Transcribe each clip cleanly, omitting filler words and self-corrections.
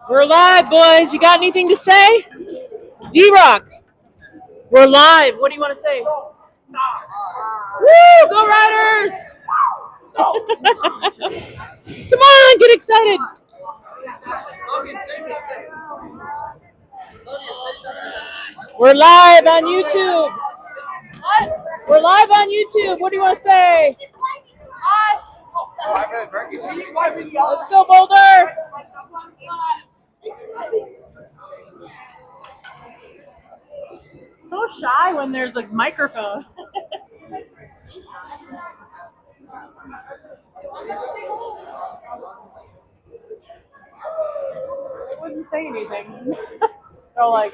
We're live, boys. You got anything to say? D-Rock, we're live. What do you want to say? Woo! Go Riders! Come on, get excited. We're live on YouTube. We're live on YouTube. What do you want to say? Let's go, Boulder. So shy when there's a microphone. I wouldn't say anything. They're like,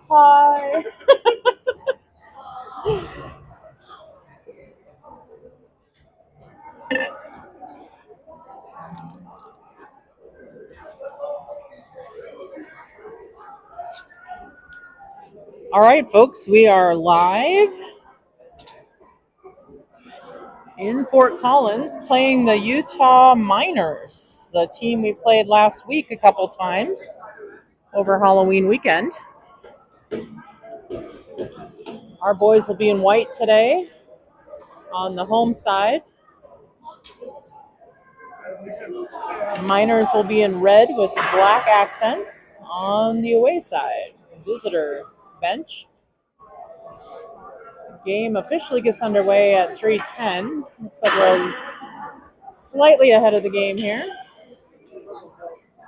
hi. All right, folks, we are live in Fort Collins playing the Utah Miners, the team we played last week a couple times over Halloween weekend. Our boys will be in white today on the home side. Miners will be in red with black accents on the away side, visitor bench. Game officially gets underway at 3:10. Looks like we're slightly ahead of the game here.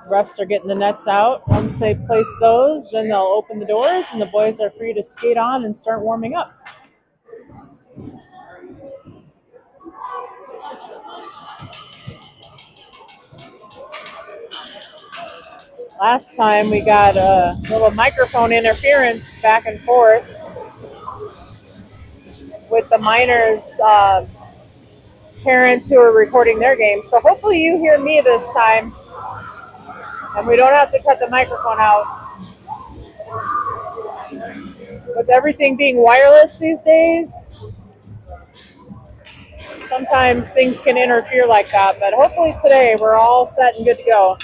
Refs are getting the nets out. Once they place those, then they'll open the doors and the boys are free to skate on and start warming up. Last time we got a little microphone interference back and forth with the Miners' parents who are recording their game. So hopefully you hear me this time and we don't have to cut the microphone out. With everything being wireless these days, sometimes things can interfere like that, but hopefully today we're all set and good to go.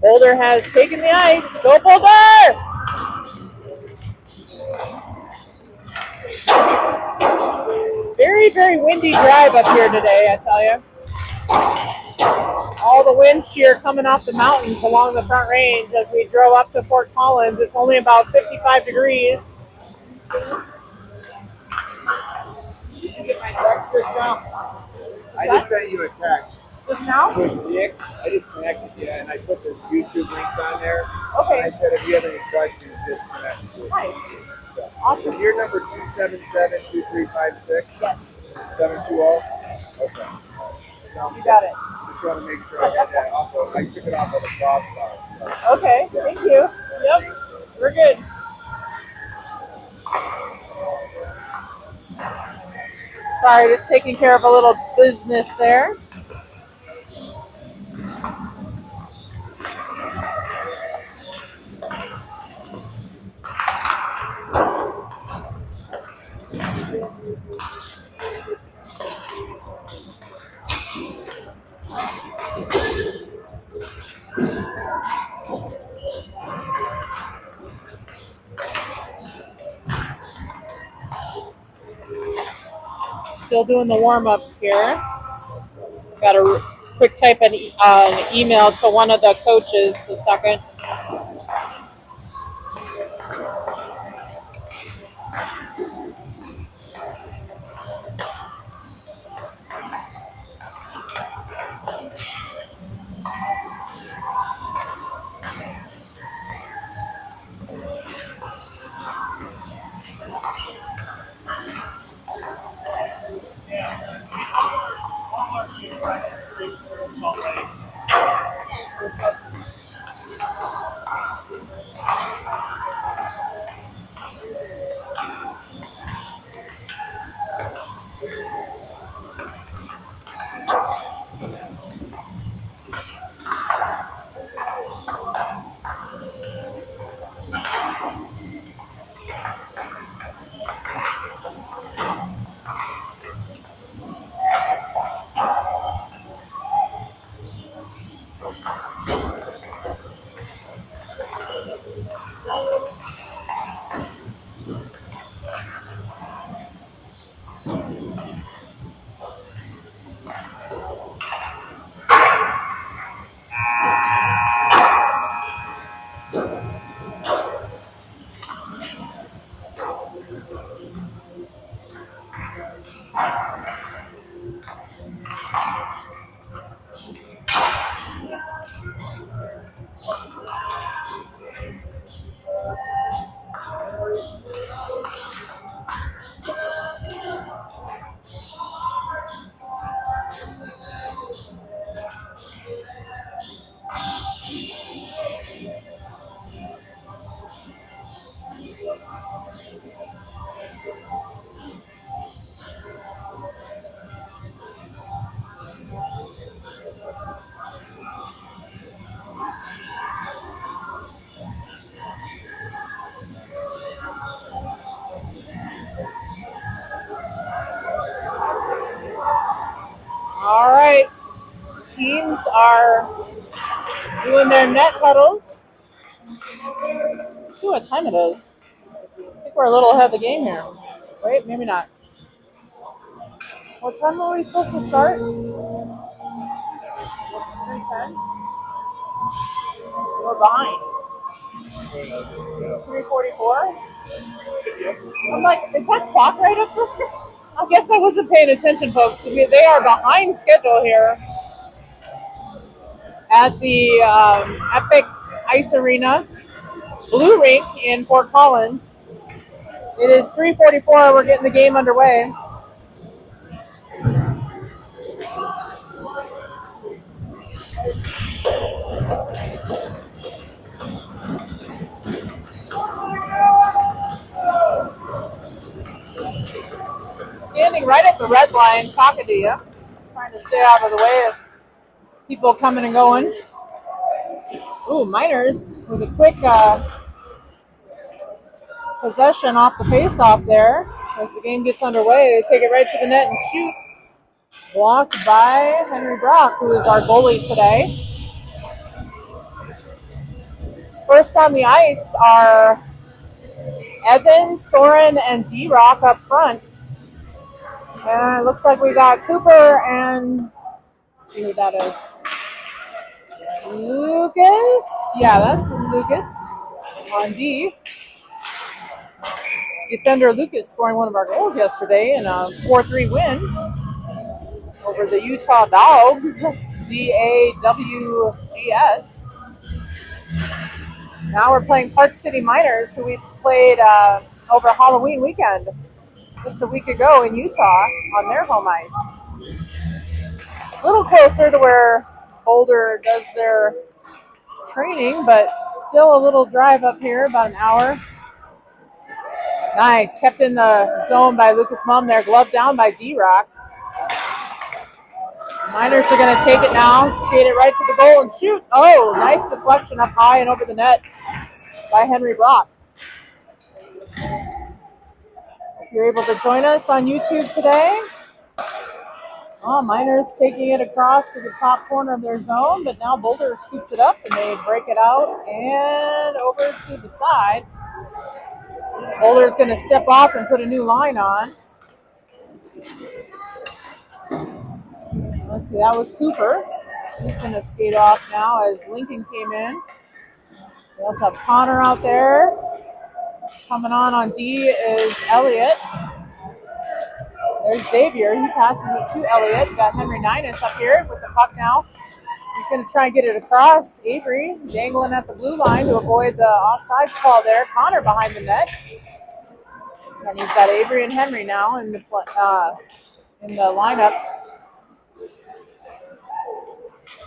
Boulder has taken the ice. Go Boulder! Very, very windy drive up here today, I tell you. All the wind shear coming off the mountains along the Front Range as we drove up to Fort Collins. It's only about 55 degrees. Did you get my text just now? I just sent you a text. Just now? With Nick, I just connected you, and I put the YouTube links on there. Okay. And I said if you have any questions, just connect. Nice. So, Awesome. Is your number 277-2356? Yes. 720? Okay. You got it. Just want to make sure I had that off of, I took it off of the crossbar. So. Okay, thank you. Yep, we're good. Sorry, just taking care of a little business there. Still doing the warm-ups here. Got to quick type an email to one of the coaches a second. All right. Teams are doing their net huddles. Let's see what time it is. I think we're a little ahead of the game here. Wait, maybe not. What time are we supposed to start? 3:10. We're behind. It's 3:44. I'm like, is that clock right up there? I guess I wasn't paying attention, folks. They are behind schedule here at the Epic Ice Arena Blue Rink in Fort Collins. It is 3:44. We're getting the game underway. Standing right at the red line, talking to you, trying to stay out of the way of people coming and going. Ooh, Miners with a quick possession off the face-off there. As the game gets underway, they take it right to the net and shoot. Blocked by Henry Brock, who is our goalie today. First on the ice are Evan, Soren, and D-Rock up front. And it looks like we got Cooper and, let's see who that is. Lucas? Yeah, that's Lucas on D. Defender Lucas scoring one of our goals yesterday in a 4-3 win over the Utah Dogs, DAWGS. Now we're playing Park City Miners, who we played over Halloween weekend just a week ago in Utah on their home ice. A little closer to where Boulder does their training, but still a little drive up here, about an hour. Nice, kept in the zone by Lucas Mum there, gloved down by D-Rock. Miners are going to take it now, skate it right to the goal and shoot. Oh, nice deflection up high and over the net by Henry Brock. If you're able to join us on YouTube today. Oh, Miners taking it across to the top corner of their zone, but now Boulder scoops it up and they break it out and over to the side. Boulder's going to step off and put a new line on. Let's see, that was Cooper. He's going to skate off now as Lincoln came in. We also have Connor out there. Coming on D is Elliott. There's Xavier. He passes it to Elliott. Got Henry Ninus up here with the puck now. He's going to try and get it across. Avery dangling at the blue line to avoid the offsides call there. Connor behind the net. And he's got Avery and Henry now in the lineup.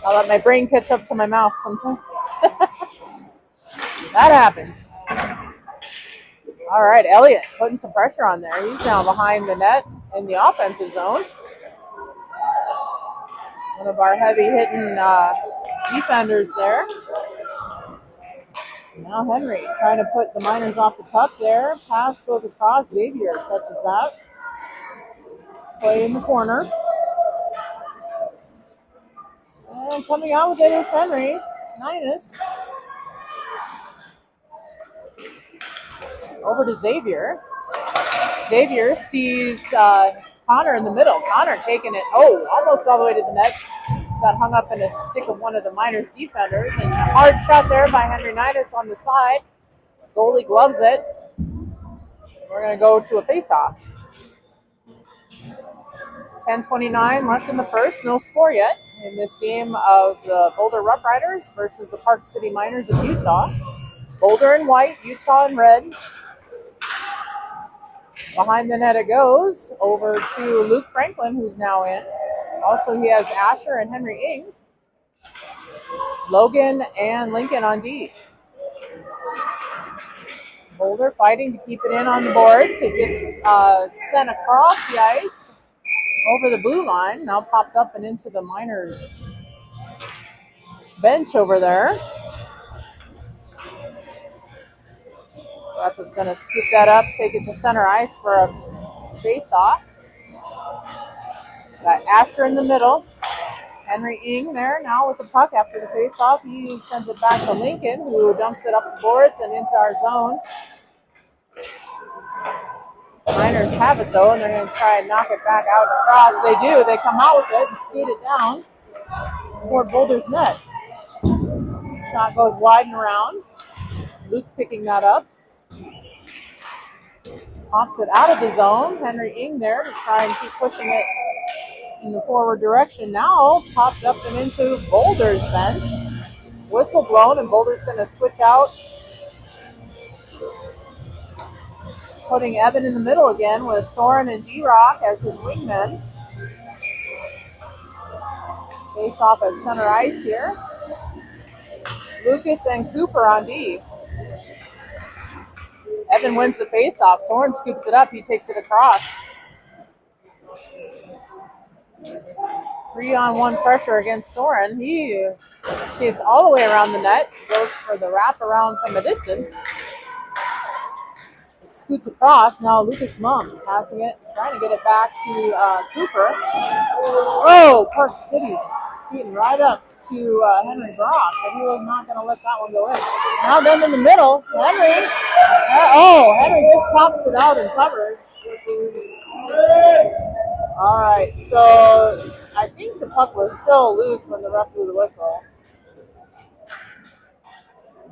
I'll let my brain catch up to my mouth sometimes. That happens. All right, Elliott putting some pressure on there. He's now behind the net in the offensive zone. One of our heavy-hitting defenders there. Now Henry trying to put the Miners off the puck there. Pass goes across. Xavier catches that. Play in the corner. And coming out with it is Henry Ninus. Over to Xavier. Xavier sees Connor in the middle. Connor taking it, almost all the way to the net. He's got hung up in a stick of one of the Miners defenders. And a hard shot there by Henry Ninus on the side. Goalie gloves it. We're going to go to a face-off. 10:29 left in the first. No score yet in this game of the Boulder Rough Riders versus the Park City Miners of Utah. Boulder in white, Utah in red. Behind the net it goes over to Luke Franklin, who's now in. Also, he has Asher and Henry Ing. Logan and Lincoln on D. Boulder fighting to keep it in on the boards. It gets sent across the ice over the blue line. Now popped up and into the Miners bench over there. Ref is going to scoop that up, take it to center ice for a face-off. Got Asher in the middle. Henry Ing there now with the puck after the face-off. He sends it back to Lincoln, who dumps it up the boards and into our zone. The Miners have it, though, and they're going to try and knock it back out and across. They do. They come out with it and skate it down toward Boulder's net. Shot goes wide and around. Luke picking that up. Pops it out of the zone. Henry Ing there to try and keep pushing it in the forward direction. Now popped up and into Boulder's bench. Whistle blown, and Boulder's going to switch out. Putting Evan in the middle again with Soren and D-Rock as his wingmen. Face off at center ice here. Lucas and Cooper on D. Evan wins the face-off. Soren scoops it up. He takes it across. 3-on-1 pressure against Soren. He skates all the way around the net. Goes for the wraparound from a distance. Scoots across. Now Lucas Mum passing it. Trying to get it back to Cooper. Oh, Park City skating right up to Henry Brock, but he was not going to let that one go in. Now them in the middle. Henry. Henry just pops it out and covers. All right, so I think the puck was still loose when the ref blew the whistle.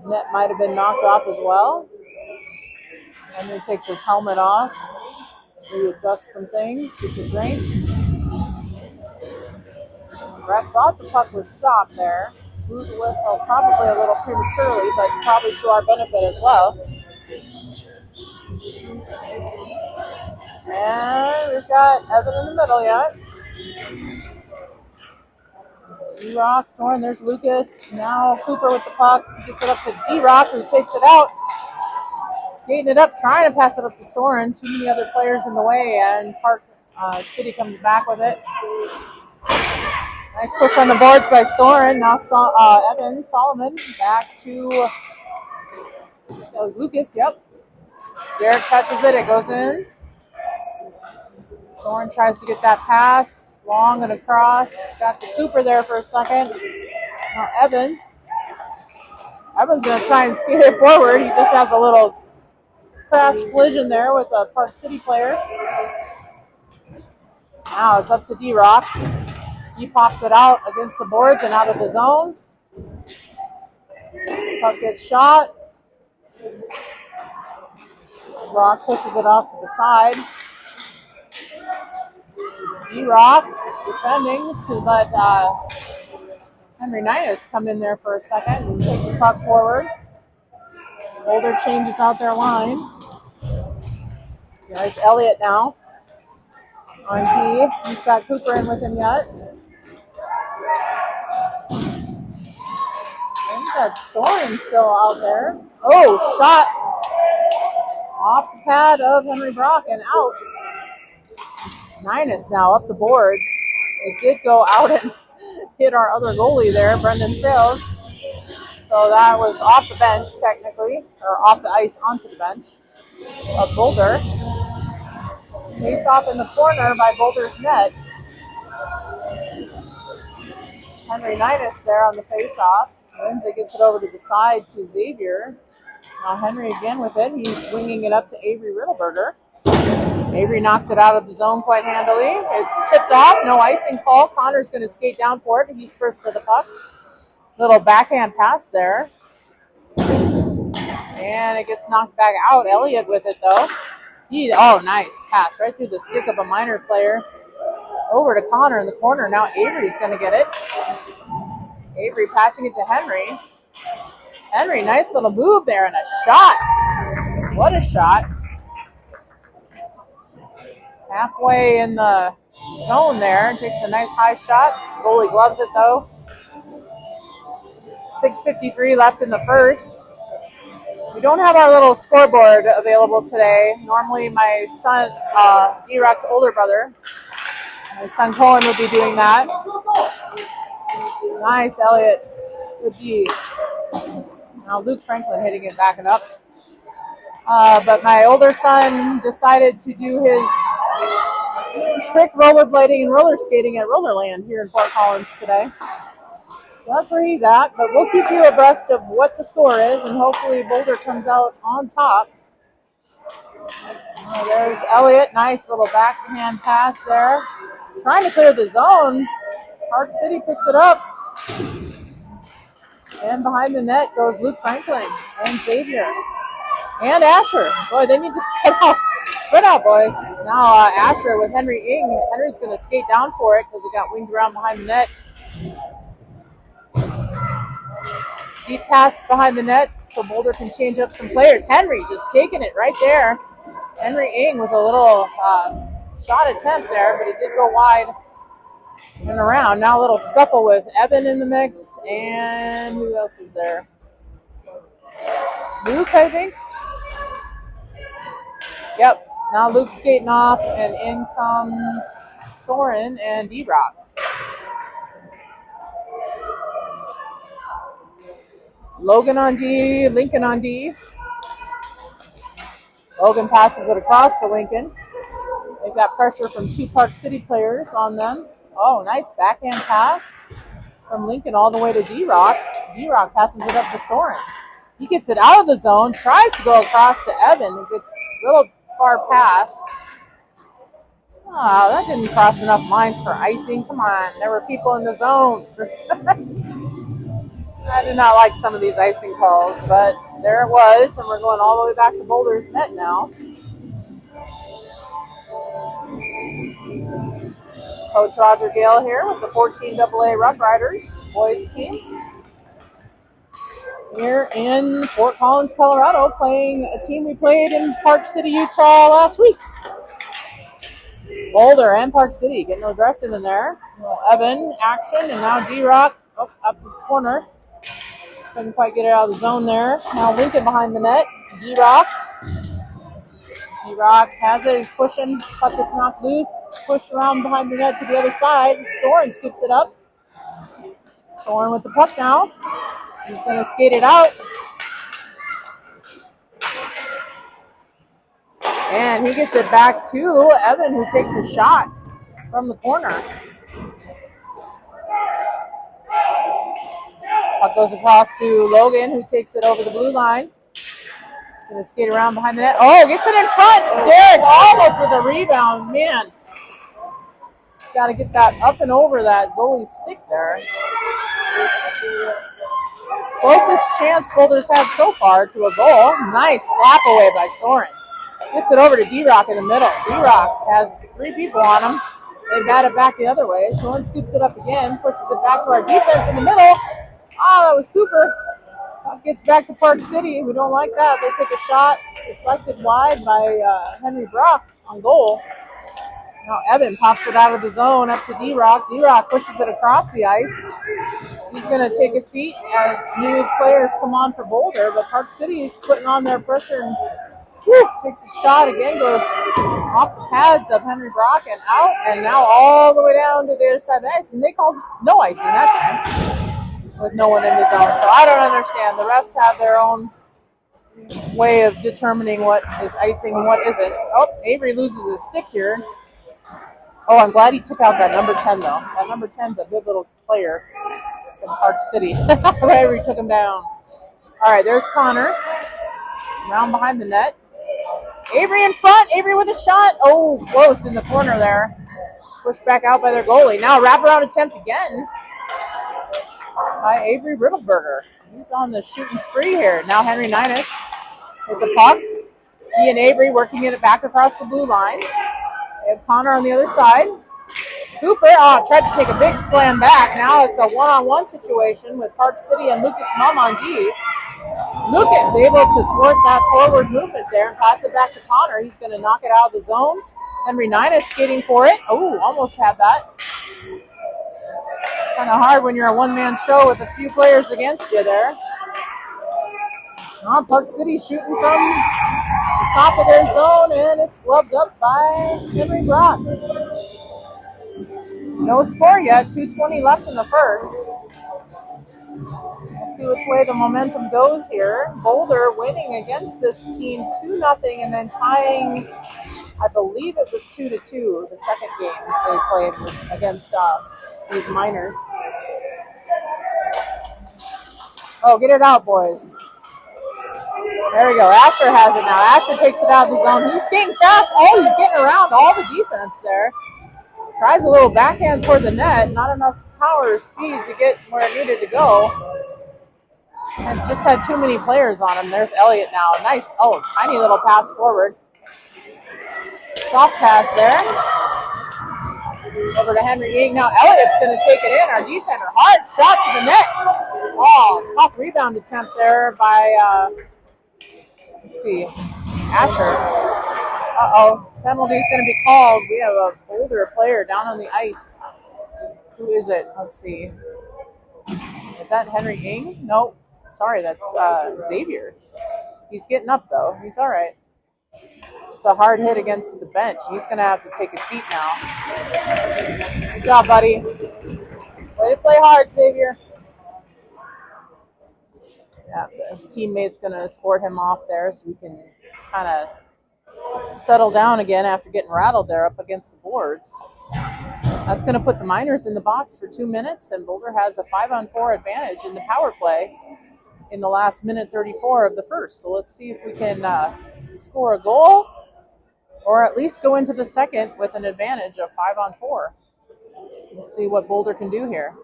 Net might have been knocked off as well. Henry takes his helmet off, readjusts some things, gets a drink. Ref thought the puck was stopped there. Blew the whistle probably a little prematurely, but probably to our benefit as well. And we've got Evan in the middle yet. D-Rock, Soren, there's Lucas. Now Cooper with the puck. He gets it up to D-Rock, who takes it out. Skating it up, trying to pass it up to Soren. Too many other players in the way, and Park City comes back with it. Nice push on the boards by Soren. Now Evan Solomon back to, that was Lucas, yep. Derek touches it, it goes in. Soren tries to get that pass, long and across. Got to Cooper there for a second. Now Evan's going to try and skate it forward. He just has a little crash collision there with a Park City player. Now it's up to D-Rock. He pops it out against the boards and out of the zone. Puck gets shot. Rock pushes it off to the side. D-Rock defending to let Henry Ninus come in there for a second and take the puck forward. Boulder changes out their line. There's Elliott now on D. He's got Cooper in with him yet. And got Soren still out there. Oh, shot off the pad of Henry Brock and out. Ninus now up the boards. It did go out and hit our other goalie there, Brendan Sales. So that was off the bench technically, or off the ice onto the bench of Boulder. Face off in the corner by Boulder's net. It's Henry Ninus there on the face off. Wins it, gets it over to the side to Xavier. Now Henry again with it. He's winging it up to Avery Riddleberger. Avery knocks it out of the zone quite handily. It's tipped off. No icing call. Connor's going to skate down for it. He's first to the puck. Little backhand pass there. And it gets knocked back out. Elliott with it, though. Nice pass right through the stick of a Miner player. Over to Connor in the corner. Now Avery's going to get it. Avery passing it to Henry. Henry, nice little move there and a shot. What a shot. Halfway in the zone there. Takes a nice high shot. Goalie gloves it though. 6:53 left in the first. We don't have our little scoreboard available today. Normally my son, D-Rock's older brother, my son Cohen would be doing that. Nice, Elliott. Good D. Now Luke Franklin hitting it back and up. But my older son decided to do his trick rollerblading and roller skating at Rollerland here in Fort Collins today. So that's where he's at, but we'll keep you abreast of what the score is, and hopefully Boulder comes out on top. There's Elliott, nice little backhand pass there. Trying to clear the zone. Park City picks it up. And behind the net goes Luke Franklin and Xavier. And Asher. Boy, they need to spread out. Spread out, boys. Now Asher with Henry Ing. Henry's going to skate down for it because it got winged around behind the net. Deep pass behind the net so Boulder can change up some players. Henry just taking it right there. Henry Ing with a little shot attempt there, but it did go wide and around. Now a little scuffle with Evan in the mix. And who else is there? Luke, I think. Yep. Now Luke's skating off, and in comes Soren and D-Rock. Logan on D, Lincoln on D. Logan passes it across to Lincoln. They've got pressure from two Park City players on them. Oh, nice backhand pass from Lincoln all the way to D-Rock. D-Rock passes it up to Soren. He gets it out of the zone, tries to go across to Evan. It gets a little far past. Oh, that didn't cross enough lines for icing. Come on, there were people in the zone. I do not like some of these icing calls, but there it was, and we're going all the way back to Boulder's net now. Coach Roger Gale here with the 14AA Rough Riders boys team. Here in Fort Collins, Colorado, playing a team we played in Park City, Utah last week. Boulder and Park City getting aggressive in there. Evan action, and now D-Rock up the corner. Couldn't quite get it out of the zone there. Now Lincoln behind the net. D-Rock. D-Rock has it. He's pushing. Puck gets knocked loose. Pushed around behind the net to the other side. Soren scoops it up. Soren with the puck now. He's going to skate it out. And he gets it back to Evan, who takes a shot from the corner. Puck goes across to Logan, who takes it over the blue line. He's going to skate around behind the net. Oh, gets it in front. Derek almost with a rebound. Man, got to get that up and over that goalie's stick there. Closest chance Boulder's had so far to a goal. Nice slap away by Soren. Gets it over to D-Rock in the middle. D-Rock has three people on him. They bat it back the other way. Soren scoops it up again, pushes it back to our defense in the middle. Oh, that was Cooper. Puck gets back to Park City. We don't like that. They take a shot deflected wide by Henry Brock on goal. Now Evan pops it out of the zone up to D-Rock. D-Rock pushes it across the ice. He's going to take a seat as new players come on for Boulder, but Park City is putting on their pressure and takes a shot again, goes off the pads of Henry Brock and out, and now all the way down to the other side of the ice, and they called no icing that time with no one in the zone. So I don't understand. The refs have their own way of determining what is icing and what isn't. Oh, Avery loses his stick here. Oh, I'm glad he took out that number 10, though. That number 10's a good little player from Park City. Avery took him down. All right, there's Connor. Round behind the net. Avery in front. Avery with a shot. Oh, close in the corner there. Pushed back out by their goalie. Now wraparound attempt again by Avery Riddleberger. He's on the shooting spree here. Now Henry Ninus with the puck. He and Avery working it back across the blue line. They have Connor on the other side. Cooper tried to take a big slam back. Now it's a one-on-one situation with Park City and Lucas Mum on D. Lucas able to thwart that forward movement there and pass it back to Connor. He's going to knock it out of the zone. Henry Ninus skating for it. Oh, almost had that. Kind of hard when you're a one-man show with a few players against you there. Park City shooting from the top of their zone, and it's gloved up by Henry Brock. No score yet, 2:20 left in the first. We'll see which way the momentum goes here. Boulder winning against this team 2-0 and then tying, I believe it was 2-2, the second game they played against these Miners. Oh, get it out, boys. There we go. Asher has it now. Asher takes it out of the zone. He's skating fast. Oh, he's getting around all the defense there. Tries a little backhand toward the net. Not enough power or speed to get where it needed to go. And just had too many players on him. There's Elliott now. Nice. Oh, tiny little pass forward. Soft pass there. Over to Henry Ing. Now Elliott's going to take it in. Our defender. Hard shot to the net. Oh, tough rebound attempt there by, let's see, Asher. Uh-oh. Penalty's going to be called. We have a Boulder player down on the ice. Who is it? Let's see. Is that Henry Ing? Nope. Sorry, that's Xavier. He's getting up, though. He's all right. Just a hard hit against the bench. He's going to have to take a seat now. Good job, buddy. Way to play hard, Xavier. Yeah, his teammate's going to escort him off there so we can kind of settle down again after getting rattled there up against the boards. That's going to put the Miners in the box for 2 minutes, and Boulder has a 5-on-4 advantage in the power play in the last minute 34 of the first. So let's see if we can score a goal or at least go into the second with an advantage of 5-on-4. We'll see what Boulder can do here.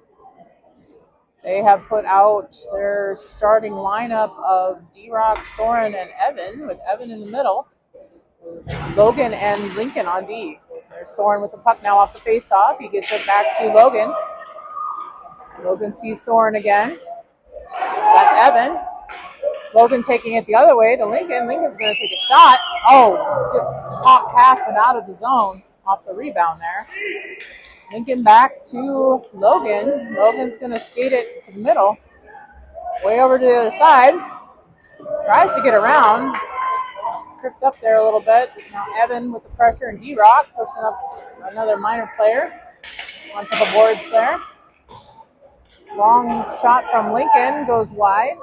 They have put out their starting lineup of D-Rock, Soren, and Evan, with Evan in the middle. Logan and Lincoln on D. There's Soren with the puck now off the face-off. He gets it back to Logan. Logan sees Soren again. Got Evan. Logan taking it the other way to Lincoln. Lincoln's going to take a shot. Oh, gets caught passing out of the zone off the rebound there. Lincoln back to Logan. Logan's going to skate it to the middle. Way over to the other side. Tries to get around. Tripped up there a little bit. Now Evan with the pressure and D-Rock pushing up another Miner player onto the boards there. Long shot from Lincoln goes wide.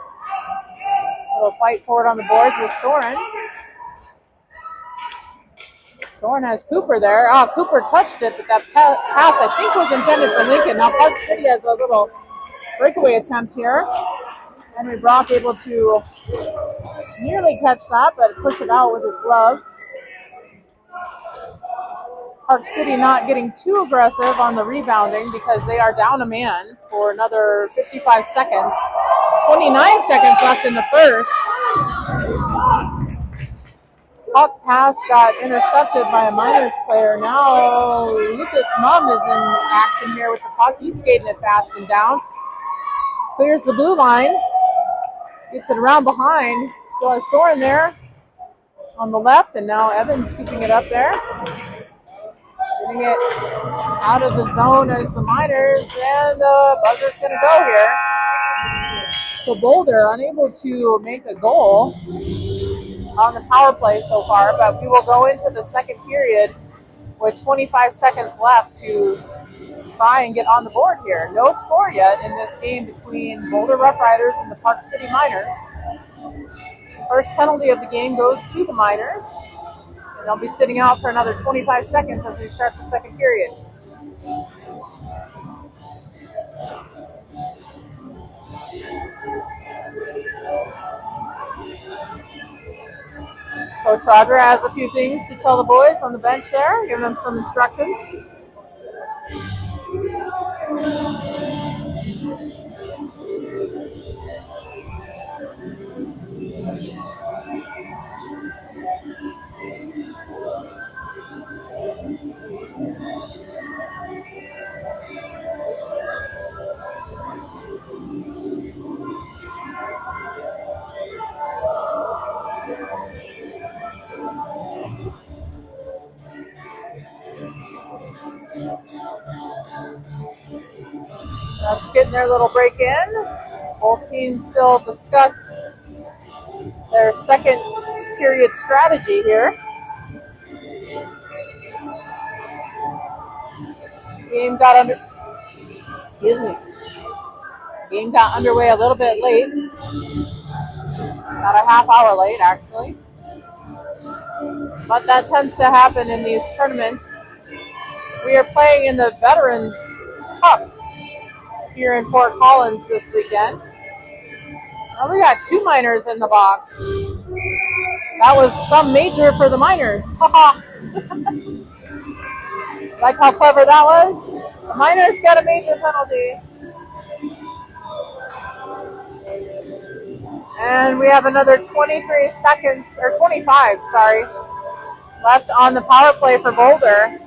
Little fight forward on the boards with Soren. Soren has Cooper there. Oh, Cooper touched it, but that pass I think was intended for Lincoln. Now Park City has a little breakaway attempt here. Henry Brock able to nearly catch that, but push it out with his glove. Park City not getting too aggressive on the rebounding because they are down a man for another 55 seconds. 29 seconds left in the first. Puck pass got intercepted by a Miners player. Now Lucas Mumm is in action here with the puck. He's skating it fast and down. Clears the blue line. Gets it around behind. Still has Soren there on the left, and now Evan scooping it up there. Getting it out of the zone as the Miners, and the buzzer's going to go here. So Boulder unable to make a goal on the power play so far, but we will go into the second period with 25 seconds left to try and get on the board here. No score yet in this game between Boulder Rough Riders and the Park City Miners. The first penalty of the game goes to the Miners, and they'll be sitting out for another 25 seconds as we start the second period. Coach Roger has a few things to tell the boys on the bench there, giving them some instructions. Refs getting their little break in. Both teams still discuss their second period strategy here. Game got underway a little bit late. About a half hour late, actually. But that tends to happen in these tournaments. We are playing in the Veterans Cup here in Fort Collins this weekend. Well, we got 2 minors in the box. That was some major for the minors. Haha. Like how clever that was? The minors got a major penalty. And we have another 23 seconds, or 25, sorry, left on the power play for Boulder.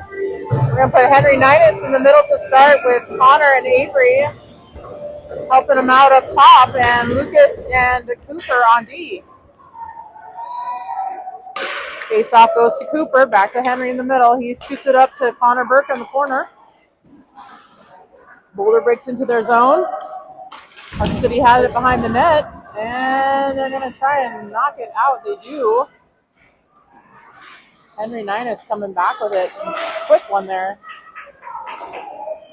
We're going to put Henry Ninus in the middle to start with Connor and Avery helping him out up top, and Lucas and Cooper on D. Face off goes to Cooper, back to Henry in the middle. He scoots it up to Connor Burke in the corner. Boulder breaks into their zone. Park City had it behind the net, and they're going to try and knock it out. They do. Henry Ninus coming back with it. Quick one there.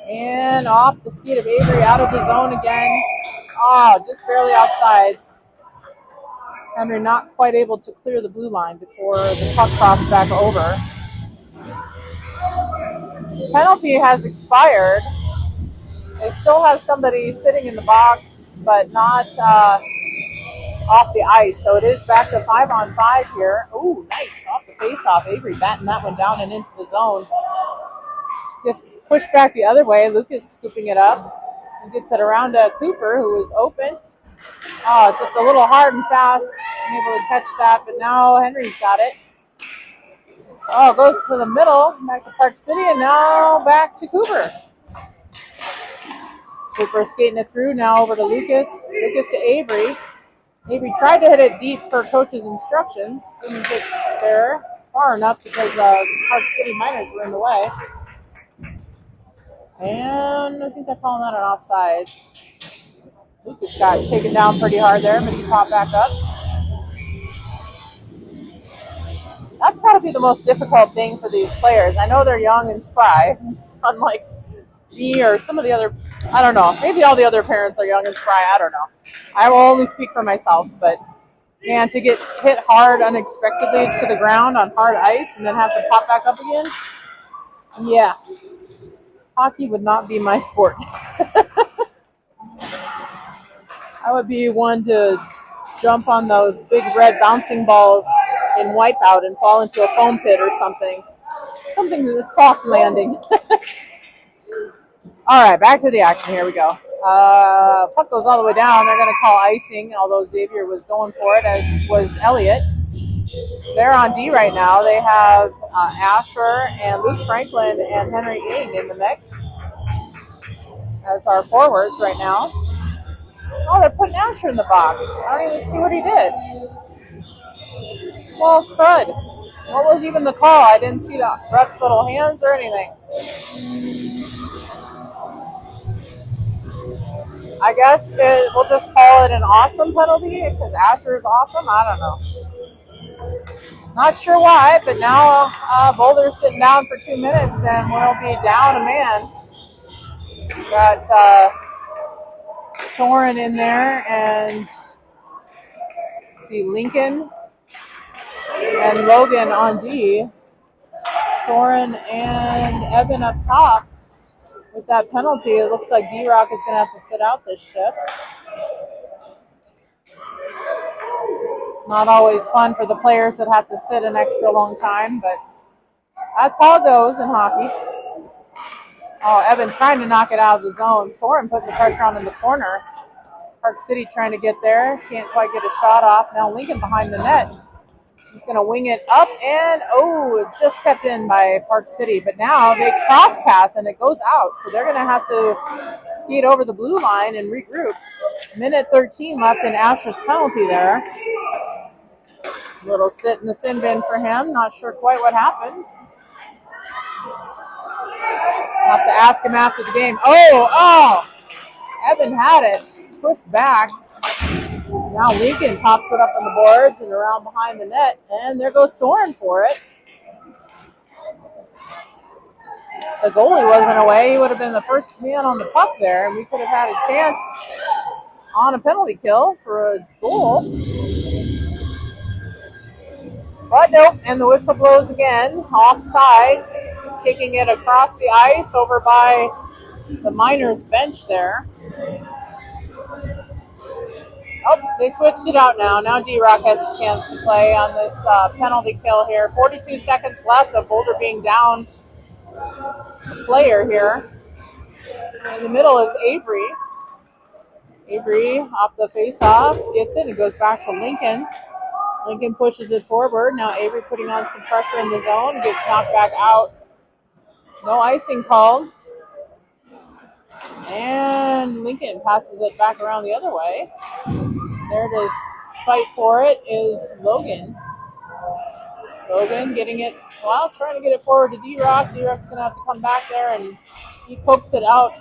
And off the skate of Avery, out of the zone again. Oh, just barely offsides. Henry not quite able to clear the blue line before the puck crossed back over. Penalty has expired. They still have somebody sitting in the box, but not off the ice. So it is back to 5-on-5 here. Ooh, nice. Off the face-off. Avery batting that one down and into the zone. Just pushed back the other way. Lucas scooping it up. He gets it around to Cooper, who is open. Oh, it's just a little hard and fast. I'm able to catch that, but now Henry's got it. Oh, goes to the middle, back to Park City, and now back to Cooper. Cooper skating it through, now over to Lucas. Lucas to Avery. Avery tried to hit it deep per coach's instructions. Didn't get there far enough because Park City Miners were in the way. And I think they're calling that an offsides. Lucas got taken down pretty hard there, but he popped back up. That's got to be the most difficult thing for these players. I know they're young and spry, unlike me or some of the other, I don't know. Maybe all the other parents are young and spry. I don't know. I will only speak for myself, but man, to get hit hard unexpectedly to the ground on hard ice and then have to pop back up again, yeah. Hockey would not be my sport. I would be one to jump on those big red bouncing balls in Wipeout and fall into a foam pit or something. Something with a soft landing. All right, back to the action. Here we go. Puck goes all the way down. They're going to call icing, although Xavier was going for it, as was Elliott. They're on D right now. They have Asher and Luke Franklin and Henry Ng in the mix as our forwards right now. Oh, they're putting Asher in the box. I don't even see what he did. Well, crud. What was even the call? I didn't see the ref's little hands or anything. I guess we'll just call it an awesome penalty because Asher is awesome. I don't know. Not sure why, but now Boulder's sitting down for 2 minutes and we'll be down a man. Got Soren in there and let's see, Lincoln and Logan on D. Soren and Evan up top. With that penalty, it looks like D-Rock is going to have to sit out this shift. Not always fun for the players that have to sit an extra long time, but that's how it goes in hockey. Oh, Evan trying to knock it out of the zone. Soren putting the pressure on in the corner. Park City trying to get there. Can't quite get a shot off. Now Lincoln behind the net. He's going to wing it up, and it just kept in by Park City. But now they cross pass, and it goes out. So they're going to have to skate over the blue line and regroup. Minute 13 left in Asher's penalty there. Little sit in the sin bin for him. Not sure quite what happened. I'll have to ask him after the game. Oh! Evan had it. Pushed back. Now Lincoln pops it up on the boards and around behind the net, and there goes Soren for it. The goalie wasn't away. He would have been the first man on the puck there, and we could have had a chance on a penalty kill for a goal. But nope, and the whistle blows again. Offsides, taking it across the ice over by the Miners bench there. Oh, they switched it out now. Now D-Rock has a chance to play on this penalty kill here. 42 seconds left of Boulder being down a player here. In the middle is Avery. Avery off the face-off, gets it. It goes back to Lincoln. Lincoln pushes it forward. Now Avery putting on some pressure in the zone. Gets knocked back out. No icing called. And Lincoln passes it back around the other way. There to fight for it is Logan. Logan getting it, well, trying to get it forward to D-Rock. D-Rock's going to have to come back there, and he pokes it out.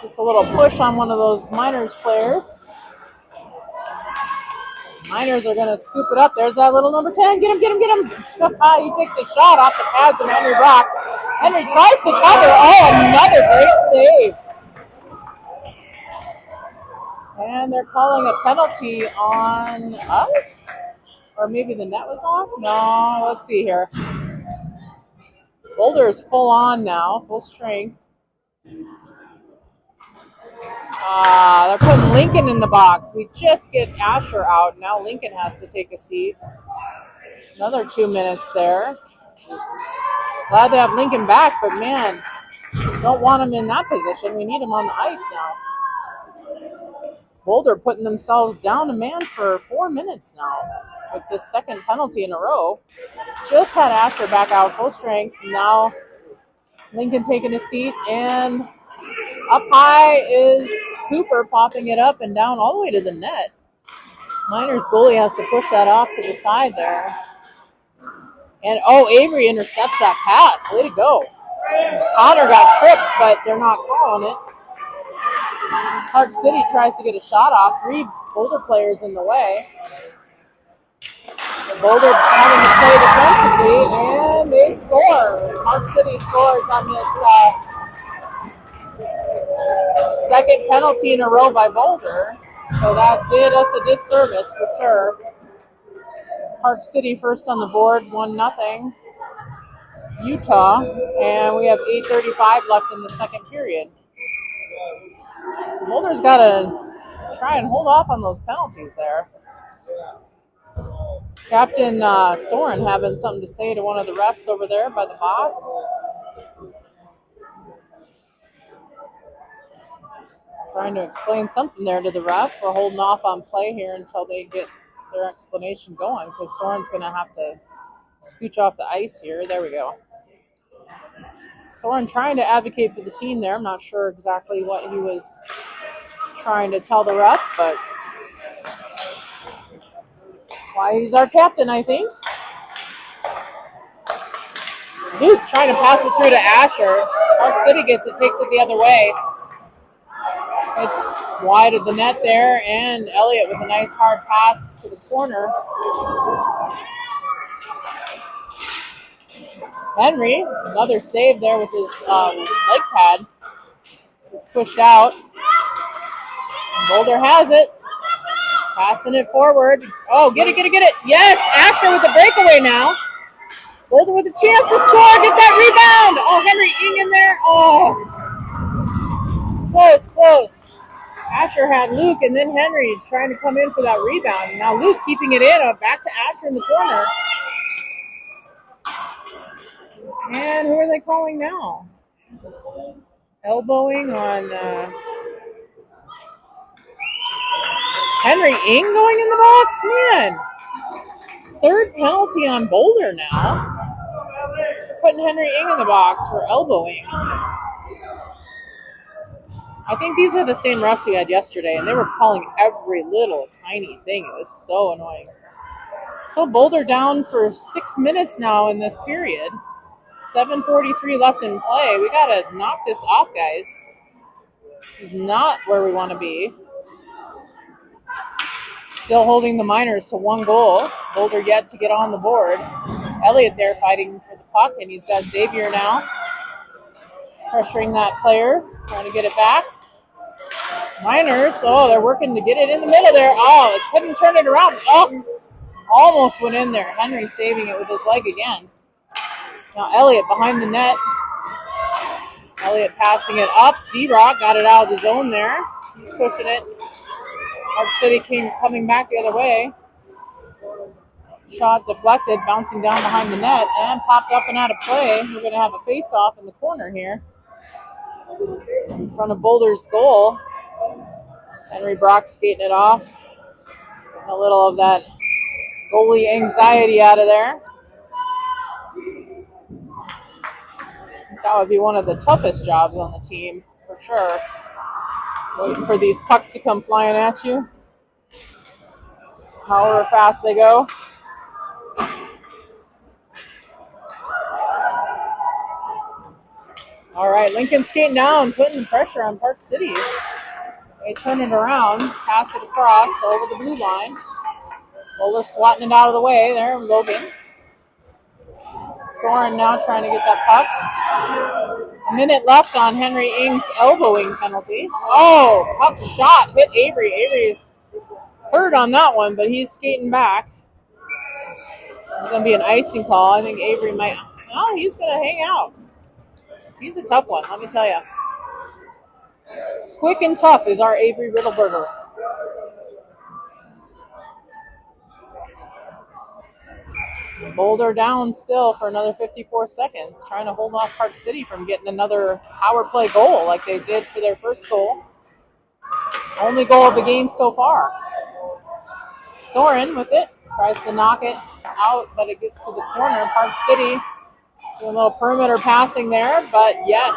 Gets a little push on one of those Miners players. Miners are going to scoop it up. There's that little number 10. Get him, get him, get him. He takes a shot off the pads of Henry Brock. Henry tries to cover. Oh, another great save. And they're calling a penalty on us? Or maybe the net was off? No, let's see here. Boulder is full on now, full strength. They're putting Lincoln in the box. We just get Asher out. Now Lincoln has to take a seat. Another 2 minutes there. Glad to have Lincoln back, but man, don't want him in that position. We need him on the ice now. Boulder putting themselves down a man for 4 minutes now with this second penalty in a row. Just had Asher back out full strength. Now Lincoln taking a seat, and up high is Cooper popping it up and down all the way to the net. Miners goalie has to push that off to the side there. And Avery intercepts that pass. Way to go. Connor got tripped, but they're not calling it. Park City tries to get a shot off. 3 Boulder players in the way. Boulder having to play defensively, and they score. Park City scores on this second penalty in a row by Boulder. So that did us a disservice for sure. Park City first on the board, 1-0. Utah, and we have 8:35 left in the second period. Boulder's got to try and hold off on those penalties there. Captain Soren having something to say to one of the refs over there by the box. Trying to explain something there to the ref. We're holding off on play here until they get their explanation going, because Soren's going to have to scooch off the ice here. There we go. Soren trying to advocate for the team there. I'm not sure exactly what he was trying to tell the ref, but that's why he's our captain, I think. Luke trying to pass it through to Asher. Park City gets it, takes it the other way. It's wide of the net there, and Elliott with a nice hard pass to the corner. Henry, another save there with his leg pad. It's pushed out. And Boulder has it. Passing it forward. Oh, get it, get it, get it. Yes, Asher with the breakaway now. Boulder with a chance to score. Get that rebound. Oh, Henry Ing in there. Oh. Close, close. Asher had Luke and then Henry trying to come in for that rebound. Now Luke keeping it in. Back to Asher in the corner. And who are they calling now? Elbowing on Henry Ing going in the box? Man. Third penalty on Boulder now. Putting Henry Ing in the box for elbowing. I think these are the same refs we had yesterday, and they were calling every little tiny thing. It was so annoying. So Boulder down for 6 minutes now in this period. 7:43 left in play. We got to knock this off, guys. This is not where we want to be. Still holding the Miners to 1 goal. Boulder yet to get on the board. Elliott there fighting for the puck, and he's got Xavier now. Pressuring that player, trying to get it back. Miners, they're working to get it in the middle there. Oh, they couldn't turn it around. Oh, almost went in there. Henry saving it with his leg again. Now Elliott behind the net. Elliott passing it up. D-Rock got it out of the zone there. He's pushing it. Park City coming back the other way. Shot deflected, bouncing down behind the net, and popped up and out of play. We're going to have a face-off in the corner here in front of Boulder's goal. Henry Brock skating it off. Getting a little of that goalie anxiety out of there. That would be one of the toughest jobs on the team, for sure. Waiting for these pucks to come flying at you. However fast they go. All right, Lincoln skating down, putting the pressure on Park City. They turn it around, pass it across over the blue line. Bowler swatting it out of the way there, Logan. Soren now trying to get that puck. A minute left on Henry Ing's elbowing penalty. Oh, puck shot, hit Avery. Avery hurt on that one, but he's skating back. It's going to be an icing call. I think Avery might, no, he's going to hang out. He's a tough one, let me tell you. Quick and tough is our Avery Riddleberger. Boulder down still for another 54 seconds, trying to hold off Park City from getting another power play goal like they did for their first goal. Only goal of the game so far. Soren with it, tries to knock it out, but it gets to the corner. Park City doing a little perimeter passing there, but yes.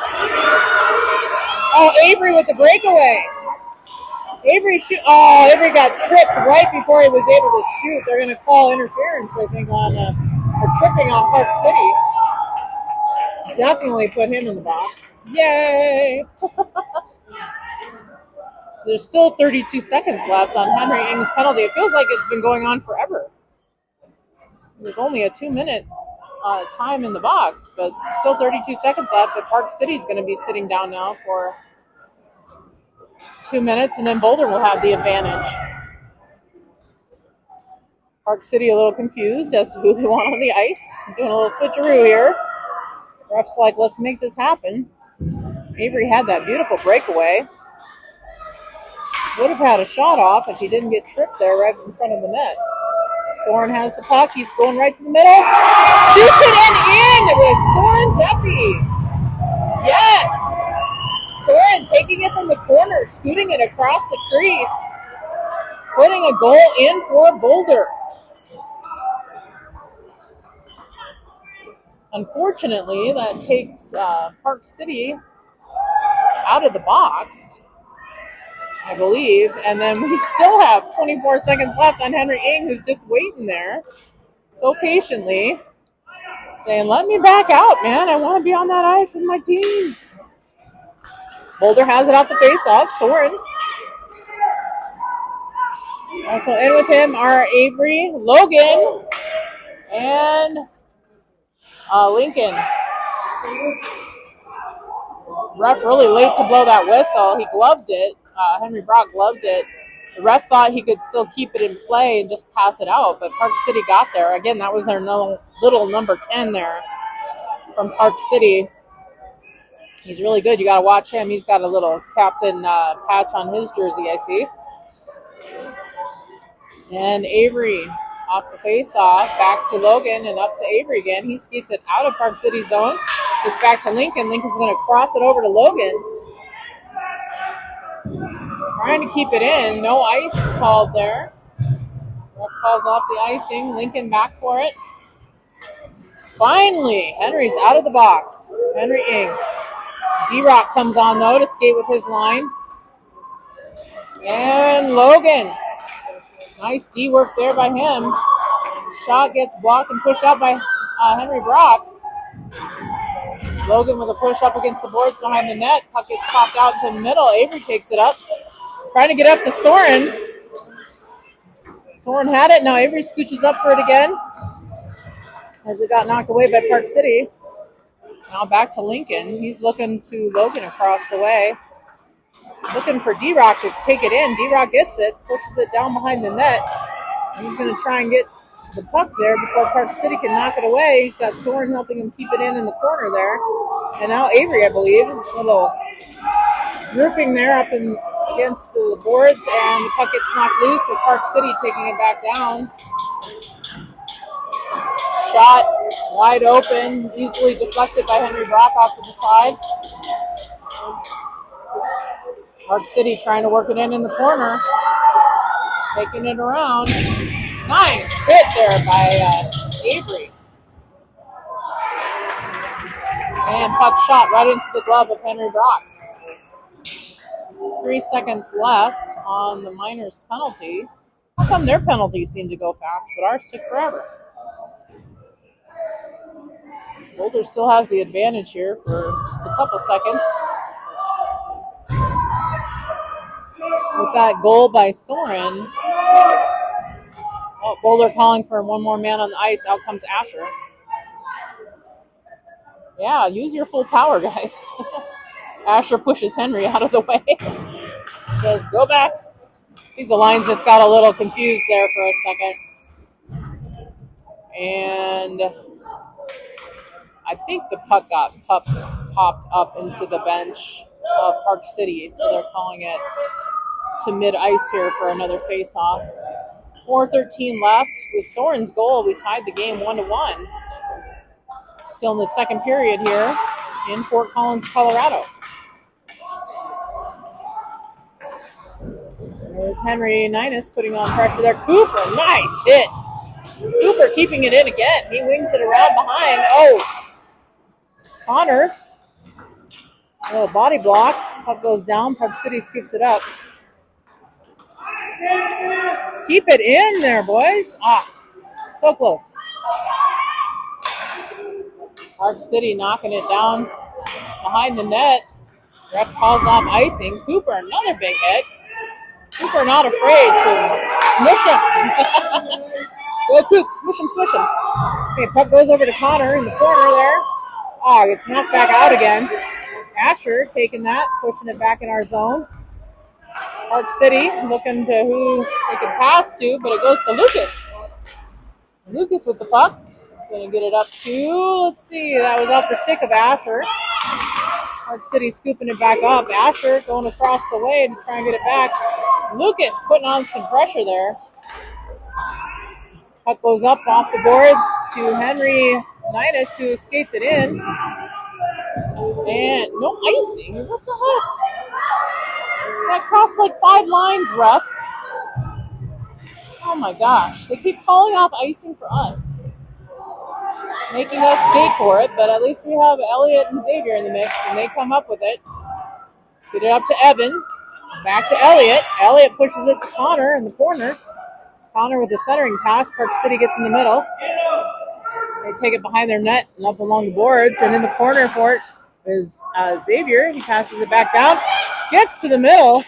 Oh, Avery with the breakaway. Avery Avery got tripped right before he was able to shoot. They're going to call interference, I think, on or tripping on Park City. Definitely put him in the box. Yay! There's still 32 seconds left on Henry Ing's penalty. It feels like it's been going on forever. It was only a 2-minute time in the box, but still 32 seconds left. But Park City's going to be sitting down now for 2 minutes, and then Boulder will have the advantage. Park City a little confused as to who they want on the ice. Doing a little switcheroo here. Ref's like, let's make this happen. Avery had that beautiful breakaway. Would have had a shot off if he didn't get tripped there right in front of the net. Soren has the puck. He's going right to the middle. Shoots it in with Soren Deppy. Yes! Soren taking it from the corner, scooting it across the crease, putting a goal in for Boulder. Unfortunately, that takes Park City out of the box, I believe, and then we still have 24 seconds left on Henry Ing, who's just waiting there so patiently, saying, let me back out, man. I want to be on that ice with my team. Boulder has it off the face-off. Soren. Also in with him are Avery, Logan, and Lincoln. Ref really late to blow that whistle. He gloved it. Henry Brock gloved it. The ref thought he could still keep it in play and just pass it out, but Park City got there. Again, that was their little number 10 there from Park City. He's really good. You got to watch him. He's got a little captain patch on his jersey, I see. And Avery off the face-off, back to Logan and up to Avery again. He skates it out of Park City zone. It's back to Lincoln. Lincoln's going to cross it over to Logan. Trying to keep it in. No ice called there. Ref calls off the icing. Lincoln back for it. Finally, Henry's out of the box. Henry Ing. D-Rock comes on, though, to skate with his line. And Logan. Nice D-work there by him. Shot gets blocked and pushed out by Henry Brock. Logan with a push up against the boards behind the net. Puck gets popped out into the middle. Avery takes it up. Trying to get up to Soren. Soren had it. Now Avery scooches up for it again as it got knocked away by Park City. Now back to Lincoln. He's looking to Logan across the way. Looking for D-Rock to take it in. D-Rock gets it, pushes it down behind the net. He's going to try and get to the puck there before Park City can knock it away. He's got Soren helping him keep it in the corner there. And now Avery, I believe, a little grouping there up against the boards, and the puck gets knocked loose with Park City taking it back down. Shot wide open, easily deflected by Henry Brock off to the side. Park City trying to work it in the corner. Taking it around. Nice hit there by Avery. And puck shot right into the glove of Henry Brock. 3 seconds left on the Miners' penalty. How come their penalties seem to go fast, but ours took forever? Boulder still has the advantage here for just a couple seconds. With that goal by Soren. Oh, Boulder calling for one more man on the ice. Out comes Asher. Yeah, use your full power, guys. Asher pushes Henry out of the way. Says, go back. I think the lines just got a little confused there for a second. And I think the puck got popped up into the bench of Park City, so they're calling it to mid-ice here for another face-off. 4:13 left. With Soren's goal, we tied the game 1-1. Still in the second period here in Fort Collins, Colorado. There's Henry Ninus putting on pressure there. Cooper, nice hit. Cooper keeping it in again. He wings it around behind. Oh, Connor. A little body block. Puck goes down. Park City scoops it up. Keep it in there, boys. Ah, so close. Park City knocking it down behind the net. Ref calls off icing. Cooper, another big hit. Cooper not afraid to smush him. Go Coop, smush him, smush him. Okay, puck goes over to Connor in the corner there. Oh, gets knocked back out again. Asher taking that, pushing it back in our zone. Park City looking to who they can pass to, but it goes to Lucas. Lucas with the puck. Going to get it up to, let's see, that was off the stick of Asher. Park City scooping it back up. Asher going across the way to try and get it back. Lucas putting on some pressure there. Puck goes up off the boards to Henry Ninus, who skates it in. And no icing. What the heck? That crossed like 5 lines, ref. Oh my gosh. They keep calling off icing for us. Making us skate for it, but at least we have Elliott and Xavier in the mix, and they come up with it. Get it up to Evan. Back to Elliott. Elliott pushes it to Connor in the corner. Connor with the centering pass. Park City gets in the middle. They take it behind their net and up along the boards, and in the corner for it is Xavier. He passes it back down. Gets to the middle.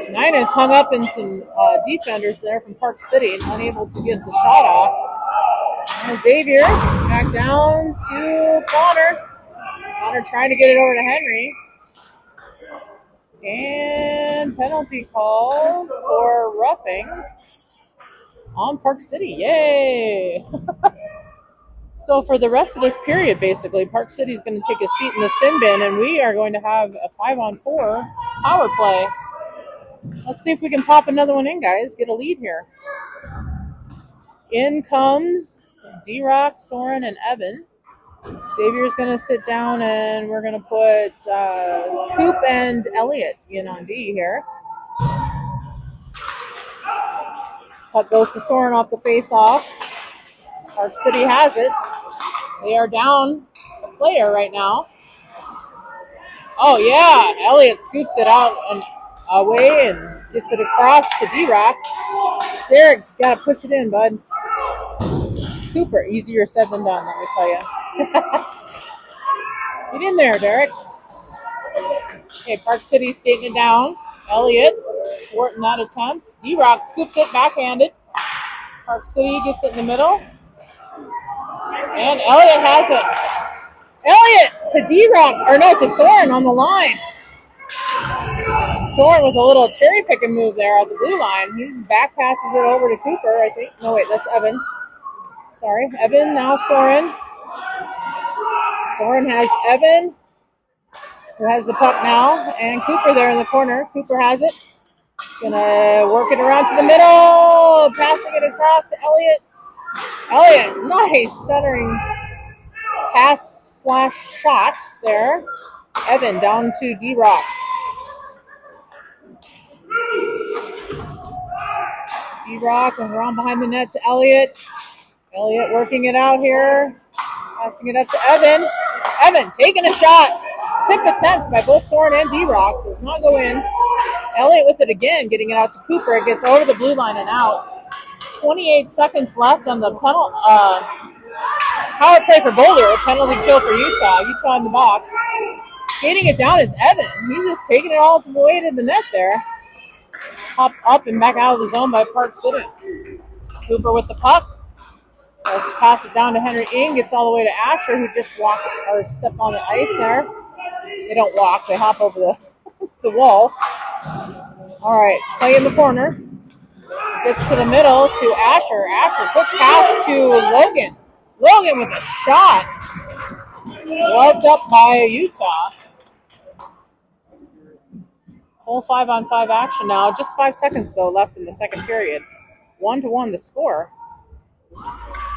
Ninus hung up in some defenders there from Park City and unable to get the shot off. And Xavier back down to Connor. Connor trying to get it over to Henry. And penalty call for roughing on Park City. Yay! So for the rest of this period, basically, Park City is going to take a seat in the sin bin, and we are going to have a 5-on-4 power play. Let's see if we can pop another one in, guys. Get a lead here. In comes D-Rock, Soren, and Evan. Xavier's going to sit down, and we're going to put Coop and Elliott in on D here. Puck goes to Soren off the face-off. Park City has it. They are down a player right now. Oh, yeah. Elliott scoops it out and away and gets it across to D-Rock. Derek, you got to push it in, bud. Cooper, easier said than done, let me tell you. Get in there, Derek. Okay, Park City skating it down. Elliott thwarting that attempt. D-Rock scoops it backhanded. Park City gets it in the middle. And Elliott has it. Elliott to D-Rock, or no, to Soren on the line. Soren with a little cherry picking move there at the blue line. He back passes it over to Cooper, I think. No, wait, that's Evan. Sorry, Evan, now Soren. Soren has Evan, who has the puck now, and Cooper there in the corner. Cooper has it. He's going to work it around to the middle, passing it across to Elliott. Elliott, nice centering pass / shot there. Evan down to D-Rock. D-Rock and around behind the net to Elliott. Elliott working it out here. Passing it up to Evan. Evan taking a shot. Tip attempt by both Soren and D-Rock. Does not go in. Elliott with it again, getting it out to Cooper. It gets over the blue line and out. 28 seconds left on the power play for Boulder. Penalty kill for Utah. Utah in the box. Skating it down is Evan. He's just taking it all the way to the net there. Popped up and back out of the zone by Park City. Cooper with the puck. Tries to pass it down to Henry Ing. Gets all the way to Asher, who just walked or stepped on the ice there. They don't walk. They hop over the wall. All right, play in the corner. Gets to the middle to Asher. Asher, quick pass to Logan. Logan with a shot. Gloved up by Utah. Full 5-on-5 action now. Just 5 seconds, though, left in the second period. 1-1 the score.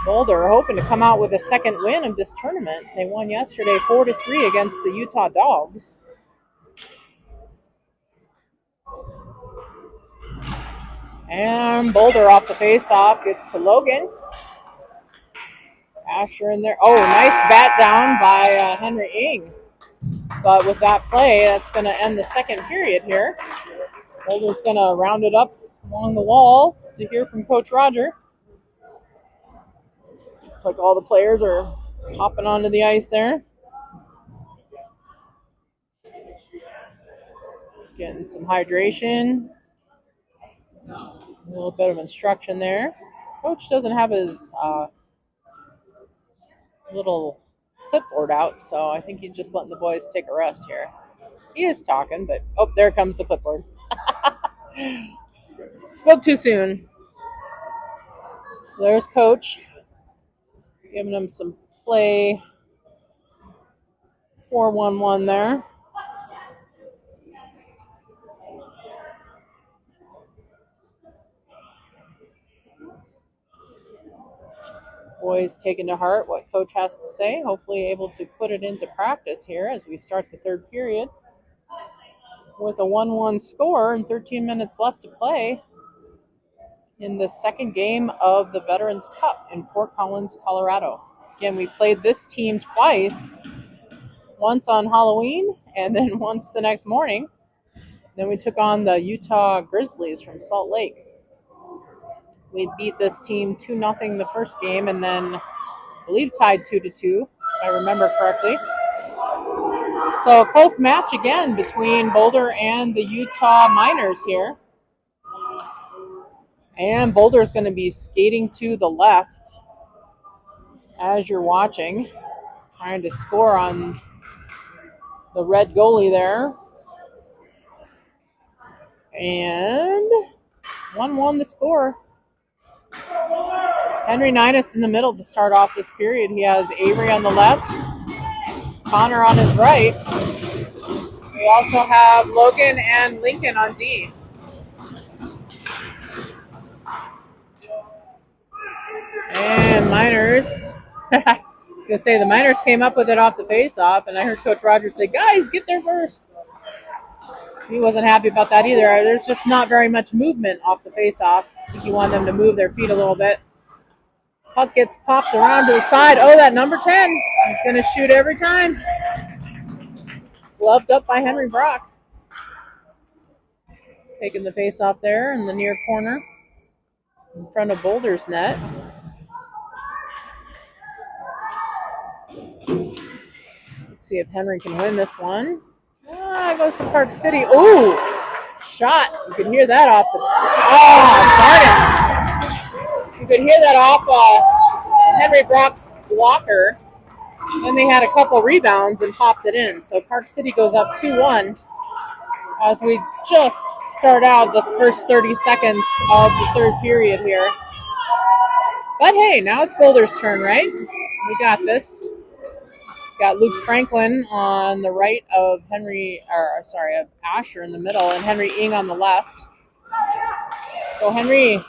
Boulder hoping to come out with a second win of this tournament. They won yesterday 4-3 against the Utah Dogs. And Boulder off the face-off gets to Logan. Asher in there. Oh, nice bat down by Henry Ing. But with that play, that's going to end the second period here. Boulder's going to round it up along the wall to hear from Coach Roger. Looks like all the players are hopping onto the ice there. Getting some hydration. A little bit of instruction there. Coach doesn't have his little clipboard out, so I think he's just letting the boys take a rest here. He is talking, but oh, there comes the clipboard. Spoke too soon. So there's Coach giving him some play. 4-1-1 there. Boys taking to heart what Coach has to say. Hopefully able to put it into practice here as we start the third period. With a 1-1 score and 13 minutes left to play in the second game of the Veterans Cup in Fort Collins, Colorado. Again, we played this team twice. Once on Halloween and then once the next morning. Then we took on the Utah Grizzlies from Salt Lake. We beat this team 2-0 the first game and then, I believe, tied 2-2, if I remember correctly. So a close match again between Boulder and the Utah Miners here. And Boulder's going to be skating to the left as you're watching. Trying to score on the red goalie there. And 1-1 the score. Henry Ninus in the middle to start off this period. He has Avery on the left, Connor on his right. We also have Logan and Lincoln on D. And Miners. I was going to say the Miners came up with it off the face-off, and I heard Coach Rogers say, guys, get there first. He wasn't happy about that either. There's just not very much movement off the face-off. I think he wanted them to move their feet a little bit. Puck gets popped around to the side. Oh, that number 10. He's going to shoot every time. Gloved up by Henry Brock. Taking the face-off there in the near corner in front of Boulder's net. Let's see if Henry can win this one. Goes to Park City. Ooh, shot. You could hear that off the. Oh, darn it! You could hear that off Henry Brock's blocker. Then they had a couple rebounds and popped it in. So Park City goes up 2-1 as we just start out the first 30 seconds of the third period here. But hey, now it's Boulder's turn, right? We got this. Got Luke Franklin on the right of of Asher in the middle, and Henry Ing on the left. Go Henry's.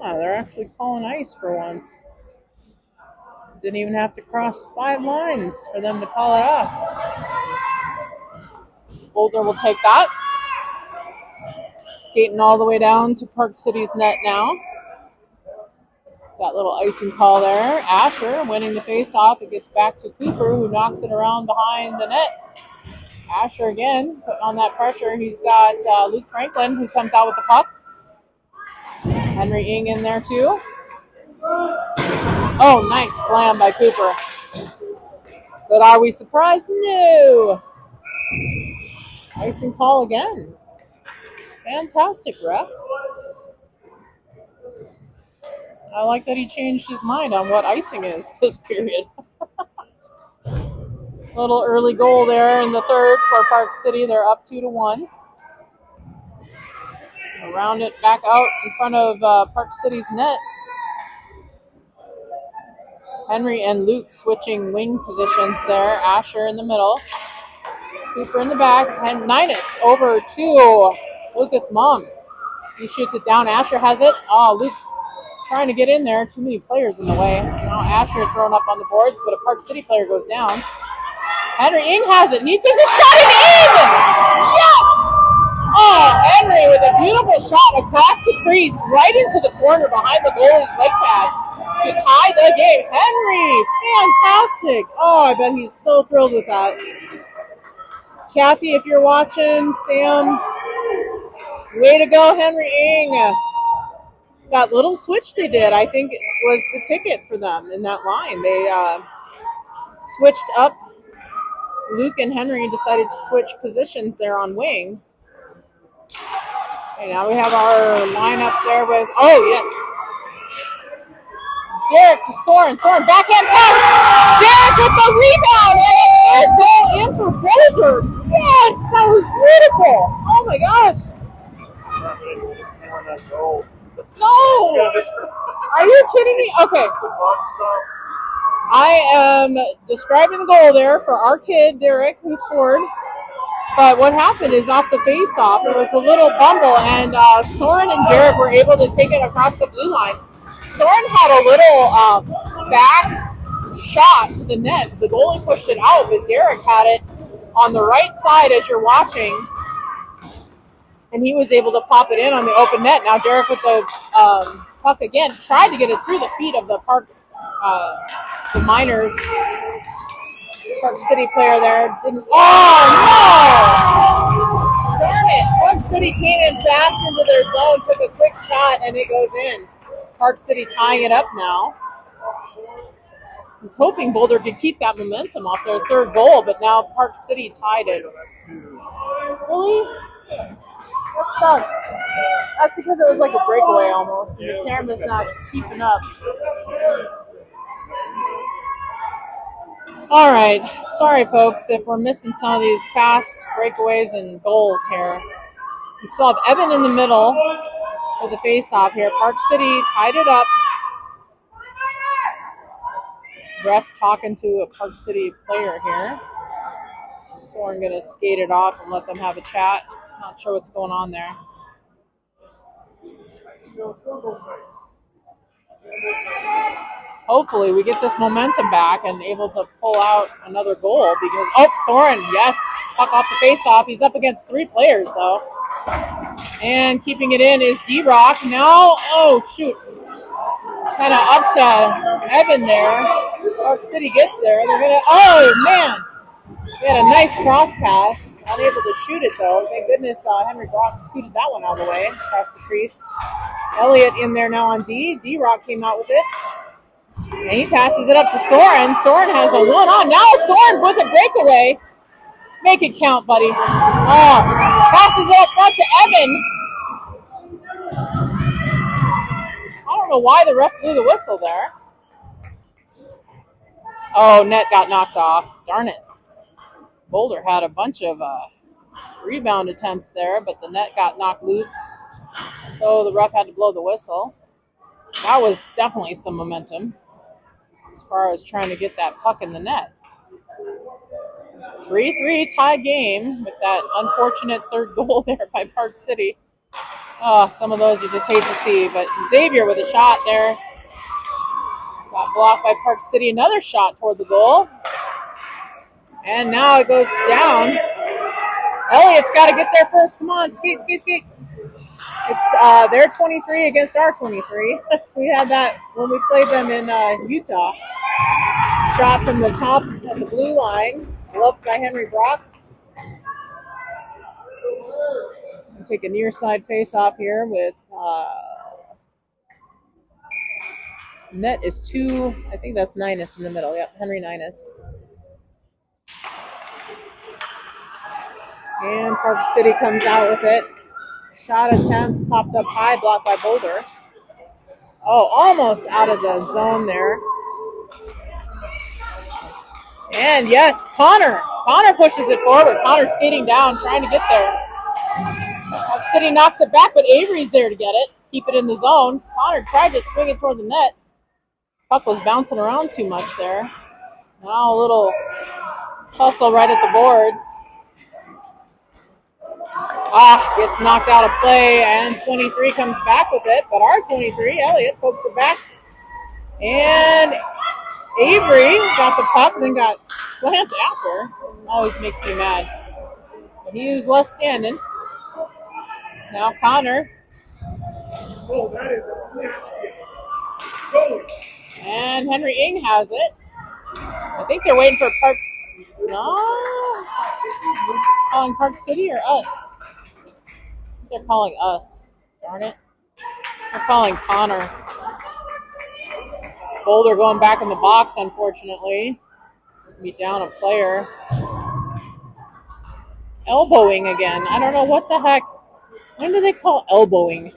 Oh, they're actually calling ice for once. Didn't even have to cross 5 lines for them to call it off. Boulder will take that. Skating all the way down to Park City's net now. That little icing call there. Asher winning the face-off. It gets back to Cooper, who knocks it around behind the net. Asher again, putting on that pressure. He's got Luke Franklin, who comes out with the puck. Henry Ing in there, too. Oh, nice slam by Cooper. But are we surprised? No. Icing call again. Fantastic, ref. I like that he changed his mind on what icing is this period. Little early goal there in the third for Park City. They're up 2-1. Around it back out in front of Park City's net. Henry and Luke switching wing positions there. Asher in the middle. Cooper in the back. And Ninus over to Lucas Mung. He shoots it down. Asher has it. Oh, Luke trying to get in there. Too many players in the way. Now Asher thrown up on the boards, but a Park City player goes down. Henry Ing has it. He takes a shot and in! Yes! Oh, Henry with a beautiful shot across the crease, right into the corner behind the goalie's leg pad to tie the game. Henry, fantastic. Oh, I bet he's so thrilled with that. Kathy, if you're watching, Sam, way to go, Henry Ing. That little switch they did, I think it was the ticket for them in that line. They switched up. Luke and Henry decided to switch positions there on wing. Okay, now we have our lineup there with, oh, yes. Derek to Soren. Soren, backhand pass. Derek with the rebound. And goal in for Boulder. Yes, that was beautiful. Oh, my gosh. No. Are you kidding me? Okay. I am describing the goal there for our kid, Derek, who scored. But what happened is off the face-off, there was a little bumble, and Soren and Derek were able to take it across the blue line. Soren had a little back shot to the net. The goalie pushed it out, but Derek had it on the right side as you're watching, and he was able to pop it in on the open net. Now Derek with the puck again, tried to get it through the feet of the the Miners Park City player there. Didn't. Oh no! Darn it! Park City came in fast into their zone, took a quick shot, and it goes in. Park City tying it up now. I was hoping Boulder could keep that momentum off their third goal, but now Park City tied it. Really? That sucks. That's because it was like a breakaway almost, and the camera's not keeping up. All right. Sorry, folks, if we're missing some of these fast breakaways and goals here. We still have Evan in the middle for the face-off here. Park City tied it up. Ref talking to a Park City player here. Soren going to skate it off and let them have a chat. Not sure what's going on there. Hopefully we get this momentum back and able to pull out another goal because, oh, Soren, yes, puck off the face-off. He's up against 3 players, though. And keeping it in is D-Rock. Now, oh, shoot. It's kind of up to Evan there. Park City gets there. They're going to, oh, man. They had a nice cross pass. Unable to shoot it, though. Thank goodness Henry Brock scooted that one out of the way across the crease. Elliott in there now on D. D-Rock came out with it. And he passes it up to Soren. Soren has a one-on. Now Soren with a breakaway. Make it count, buddy. Passes it up front to Evan. I don't know why the ref blew the whistle there. Oh, net got knocked off. Darn it. Boulder had a bunch of rebound attempts there, but the net got knocked loose. So the ref had to blow the whistle. That was definitely some momentum as far as trying to get that puck in the net. 3-3 tie game with that unfortunate third goal there by Park City. Oh, some of those you just hate to see, but Xavier with a shot there. Got blocked by Park City. Another shot toward the goal. And now it goes down. Elliott's got to get there first. Come on, skate, skate, skate. It's their 23 against our 23. We had that when we played them in Utah. Shot from the top of the blue line. Loved by Henry Brock. We'll take a near side face off here with net is 2. I think that's Ninus in the middle. Yep, Henry Ninus. And Park City comes out with it. Shot attempt popped up high, blocked by Boulder. Oh, almost out of the zone there. And yes, Connor. Connor pushes it forward. Connor skating down, trying to get there. Park City knocks it back, but Avery's there to get it. Keep it in the zone. Connor tried to swing it toward the net. Puck was bouncing around too much there. Now a little tussle right at the boards. Gets knocked out of play, and 23 comes back with it. But our 23, Elliott, pokes it back. And Avery got the puck, then got slammed after. Always makes me mad. But he was left standing. Now Connor. Oh, that is a nasty goal. And Henry Ing has it. I think they're waiting for Park. No. Calling Park City or us? They're calling us. Darn it. They're calling Connor. Boulder going back in the box, unfortunately. Be down a player. Elbowing again. I don't know what the heck. When do they call elbowing?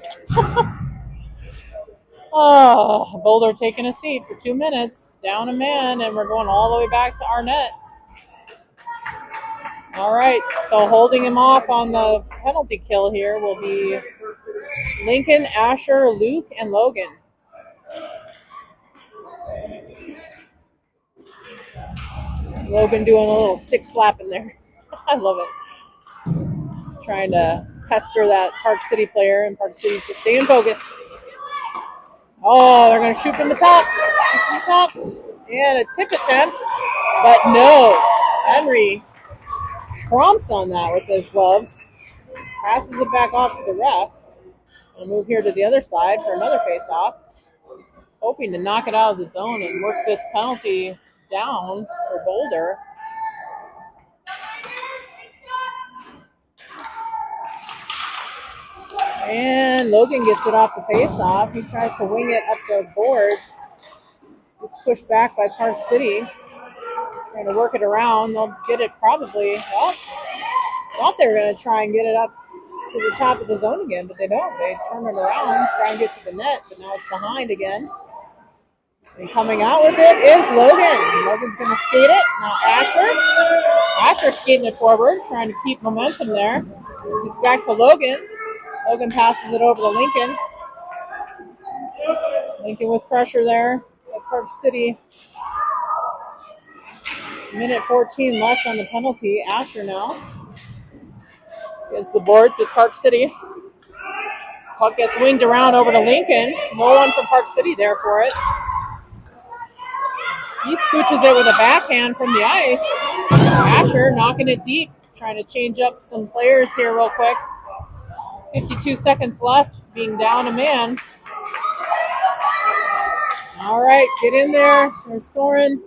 Boulder taking a seat for 2 minutes. Down a man, and we're going all the way back to our net. All right, so holding him off on the penalty kill here will be Lincoln, Asher, Luke, and Logan. Logan doing a little stick slap in there. I love it. Trying to pester that Park City player, and Park City's just staying focused. Oh, they're going to shoot from the top. Shoot from the top. And a tip attempt, but no. Henry trumps on that with his glove. Passes it back off to the ref. We'll move here to the other side for another face-off. Hoping to knock it out of the zone and work this penalty down for Boulder. And Logan gets it off the face-off. He tries to wing it up the boards. It's pushed back by Park City. Trying to work it around. They'll get it probably. Well, thought they were going to try and get it up to the top of the zone again, but they don't. They turn it around, try and get to the net, but now it's behind again. And coming out with it is Logan. Logan's going to skate it. Now Asher skating it forward, trying to keep momentum there. It's back to Logan. Logan passes it over to Lincoln. Lincoln with pressure there at Park City. Minute 14 left on the penalty. Asher now gets the boards with Park City. Puck gets winged around over to Lincoln. No one from Park City there for it. He scooches it with a backhand from the ice. Asher knocking it deep, trying to change up some players here real quick. 52 seconds left, being down a man. All right, get in there. There's Soren.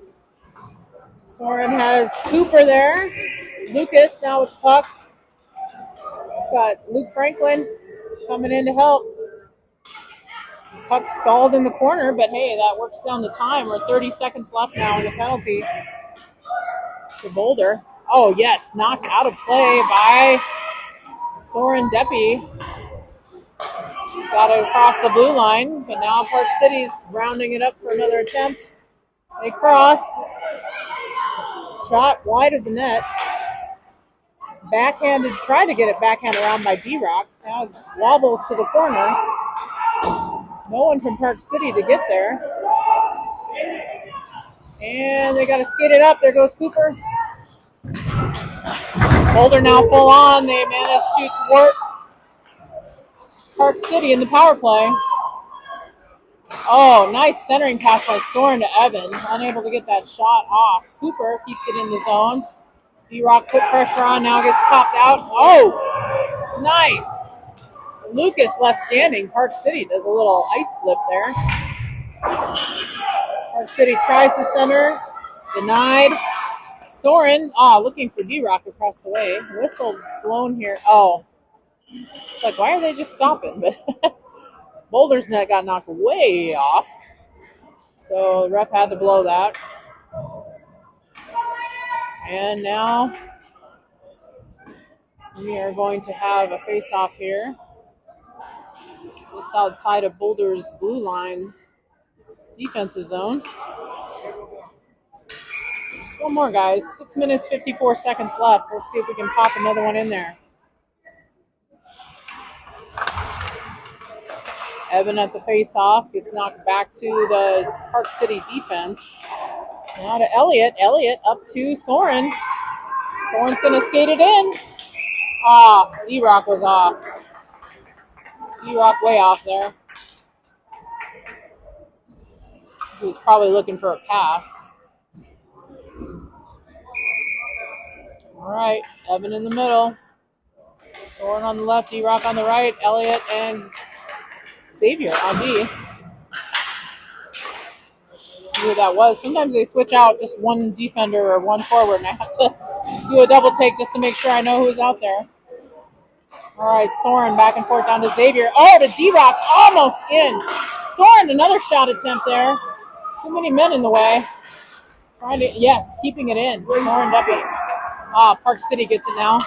Soren has Cooper there. Lucas now with the puck. It's got Luke Franklin coming in to help. Puck stalled in the corner, but hey, that works down the time. We're 30 seconds left now in the penalty for Boulder. Oh, yes, knocked out of play by Soren Deppy. Got it across the blue line, but now Park City's rounding it up for another attempt. They cross. Shot wide of the net. Backhanded, tried to get it backhand around by D-Rock. Now wobbles to the corner. No one from Park City to get there. And they got to skate it up. There goes Cooper. Boulder now full on. They managed to thwart Park City in the power play. Oh, nice centering pass by Soren to Evan. Unable to get that shot off. Cooper keeps it in the zone. D-Rock put pressure on. Now gets popped out. Oh, nice. Lucas left standing. Park City does a little ice flip there. Park City tries to center. Denied. Soren, looking for D-Rock across the way. Whistle blown here. Oh. It's like, why are they just stopping? But Boulder's net got knocked way off. So the ref had to blow that. And now we are going to have a face-off here. Just outside of Boulder's blue line defensive zone. Just one more, guys. 6 minutes, 54 seconds left. Let's see if we can pop another one in there. Evan at the face-off gets knocked back to the Park City defense. Now to Elliott. Elliott up to Soren. Soren's going to skate it in. D-Rock was off. D-Rock way off there. He was probably looking for a pass. All right, Evan in the middle. Soren on the left, D-Rock on the right. Elliott and Xavier on D. See who that was. Sometimes they switch out just one defender or one forward, and I have to do a double take just to make sure I know who's out there. All right, Soren back and forth down to Xavier. Oh, to D-Rock, almost in. Soren, another shot attempt there. Too many men in the way. Trying to, yes, keeping it in. Soren Deppy. Park City gets it now.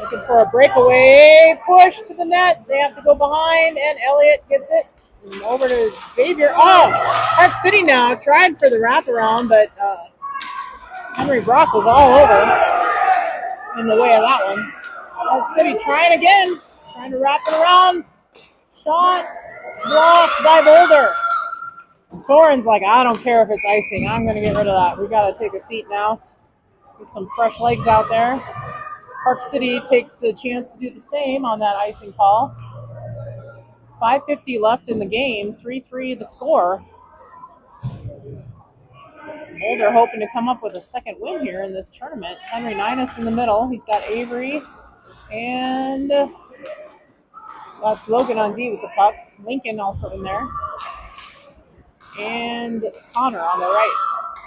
Looking for a breakaway push to the net. They have to go behind, and Elliott gets it. And over to Xavier. Oh, Park City now tried for the wraparound, but Henry Brock was all over in the way of that one. Park City trying again, trying to wrap it around. Shot blocked by Boulder. Soren's like, I don't care if it's icing. I'm going to get rid of that. We got to take a seat now. Get some fresh legs out there. Park City takes the chance to do the same on that icing call. 5:50 left in the game. 3-3 the score. Boulder hoping to come up with a second win here in this tournament. Henry Ninus in the middle. He's got Avery. And that's Logan on D with the puck. Lincoln also in there. And Connor on the right.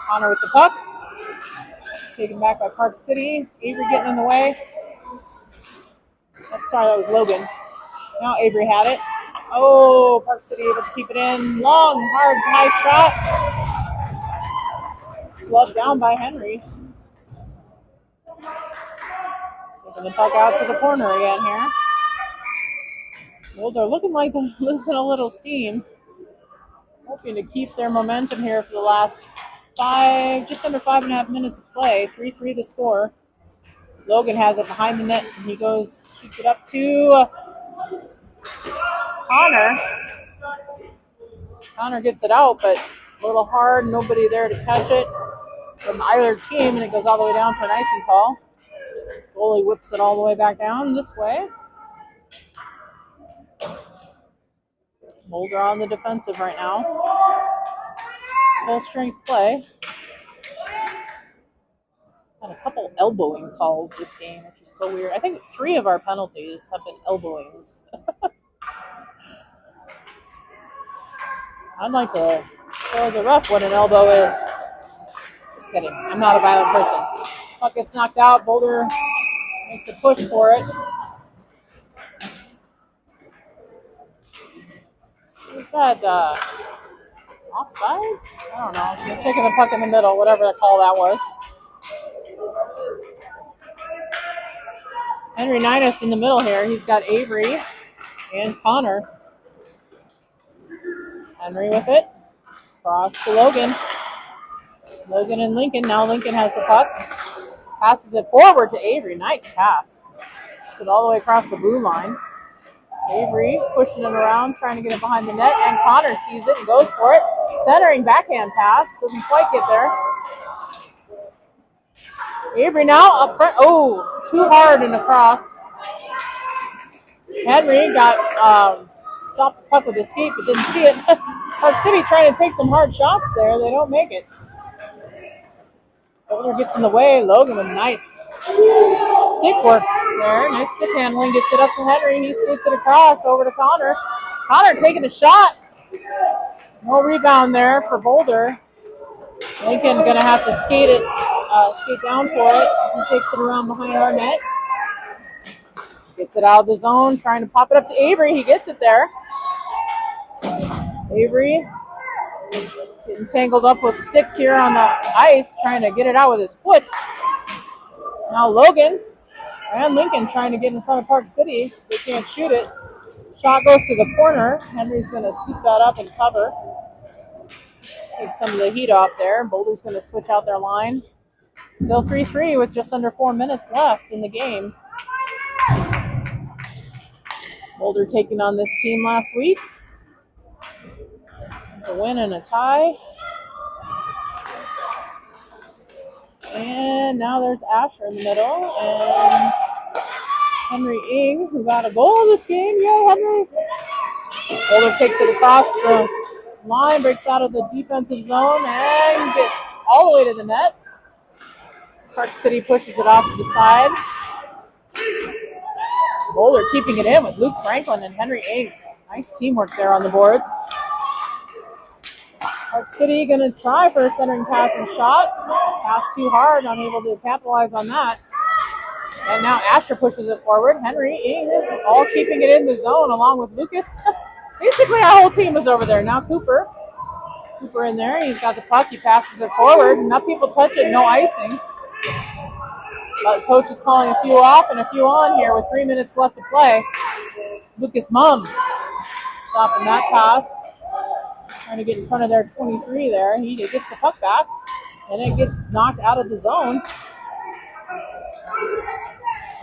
Connor with the puck. It's taken back by Park City. Avery getting in the way. Oh, sorry, that was Logan. Now Avery had it. Oh, Park City able to keep it in. Long, hard, high shot. Glove down by Henry. Taking the puck out to the corner again here. Boulder looking like they're losing a little steam. Hoping to keep their momentum here for the last just under 5.5 minutes of play. 3-3 the score. Logan has it behind the net, and he shoots it up to Connor. Connor gets it out, but a little hard. Nobody there to catch it from either team, and it goes all the way down for an icing call. Goalie whips it all the way back down this way. Boulder on the defensive right now. Full strength play. Had a couple elbowing calls this game, which is so weird. I think 3 of our penalties have been elbowings. I'd like to show the ref what an elbow is. Just kidding. I'm not a violent person. Puck gets knocked out. Boulder makes a push for it. Is that offsides? I don't know. They're taking the puck in the middle, whatever the call that was. Henry Ninus in the middle here. He's got Avery and Connor. Henry with it. Cross to Logan. Logan and Lincoln. Now Lincoln has the puck. Passes it forward to Avery. Nice pass. Gets it all the way across the blue line. Avery pushing it around, trying to get it behind the net, and Connor sees it and goes for it. Centering backhand pass. Doesn't quite get there. Avery now up front. Oh, too hard and across. Henry got stopped the puck with his skate, but didn't see it. Park City trying to take some hard shots there. They don't make it. Boulder gets in the way. Logan with nice stick work there. Nice stick handling. Gets it up to Henry. He skates it across over to Connor. Connor taking a shot. No rebound there for Boulder. Lincoln going to have to skate down for it. He takes it around behind our net. Gets it out of the zone. Trying to pop it up to Avery. He gets it there. Avery getting tangled up with sticks here on the ice, trying to get it out with his foot. Now Logan and Lincoln trying to get in front of Park City. So they can't shoot it. Shot goes to the corner. Henry's going to scoop that up and cover. Take some of the heat off there. Boulder's going to switch out their line. Still 3-3 with just under 4 minutes left in the game. Boulder taking on this team last week. A win and a tie. And now there's Asher in the middle. And Henry Ing, who got a goal this game. Yay, Henry. Boulder takes it across the line, breaks out of the defensive zone, and gets all the way to the net. Park City pushes it off to the side. Boulder keeping it in with Luke Franklin and Henry Ing. Nice teamwork there on the boards. Park City going to try for a centering pass and shot. Pass too hard, unable to capitalize on that. And now Asher pushes it forward. Henry Ing all keeping it in the zone along with Lucas. Basically our whole team is over there. Now Cooper in there. He's got the puck. He passes it forward. Enough people touch it. No icing. But coach is calling a few off and a few on here with 3 minutes left to play. Lucas Mumm stopping that pass. Trying to get in front of their 23 there. He gets the puck back, and it gets knocked out of the zone.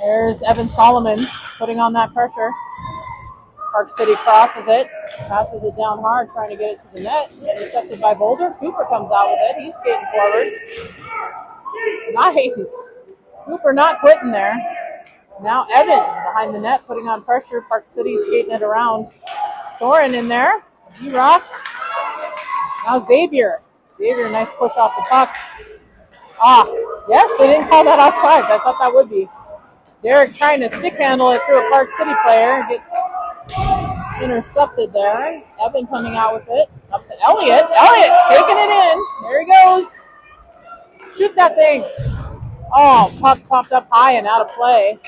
There's Evan Solomon putting on that pressure. Park City crosses it, passes it down hard, trying to get it to the net. Intercepted by Boulder. Cooper comes out with it. He's skating forward. Nice. Cooper not quitting there. Now Evan behind the net, putting on pressure. Park City skating it around. Soren in there. D-Rock. Now Xavier. Nice push off the puck. Yes, they didn't call that offsides. I thought that would be. Derek trying to stick handle it through a Park City player. Gets intercepted there. Evan coming out with it. Up to Elliott. Elliott taking it in. There he goes. Shoot that thing. Oh, puck popped up high and out of play.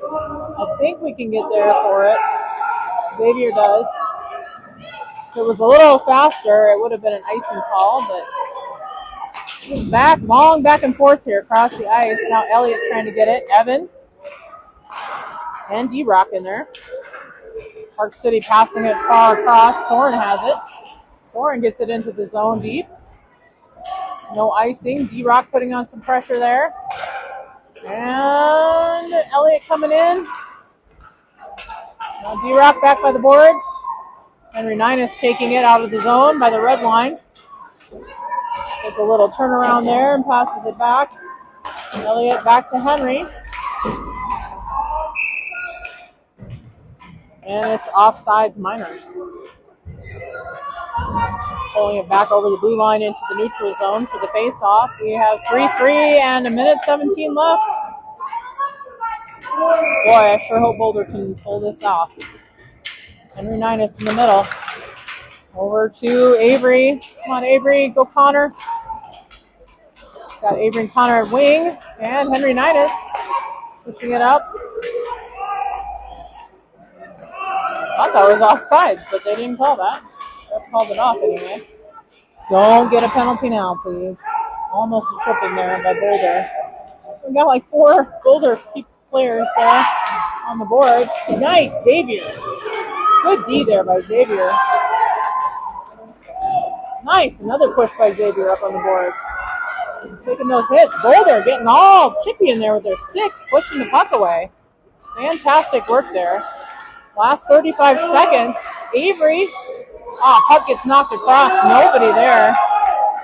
I think we can get there for it. Xavier does. If it was a little faster, it would have been an icing call, but just long back and forth here across the ice. Now Elliott trying to get it. Evan and D-Rock in there. Park City passing it far across. Soren has it. Soren gets it into the zone deep. No icing. D-Rock putting on some pressure there. And Elliott coming in. Now D-Rock back by the boards. Henry Ninus taking it out of the zone by the red line. There's a little turnaround there and passes it back. Elliott back to Henry. And it's offsides Miners. Pulling it back over the blue line into the neutral zone for the face-off. We have 3-3 and 1:17 left. Boy, I sure hope Boulder can pull this off. Henry Ninus in the middle. Over to Avery. Come on, Avery. Go, Connor. It's got Avery and Connor at wing. And Henry Ninus pushing it up. I thought it was offsides, but they didn't call that. called it off anyway. Don't get a penalty now, please. Almost a trip in there by Boulder. We got like 4 Boulder players there on the boards. Nice, Xavier. Good D there by Xavier. Nice, another push by Xavier up on the boards. Taking those hits. Boulder getting all chippy in there with their sticks, pushing the puck away. Fantastic work there. Last 35 seconds. Avery. Puck gets knocked across. Nobody there.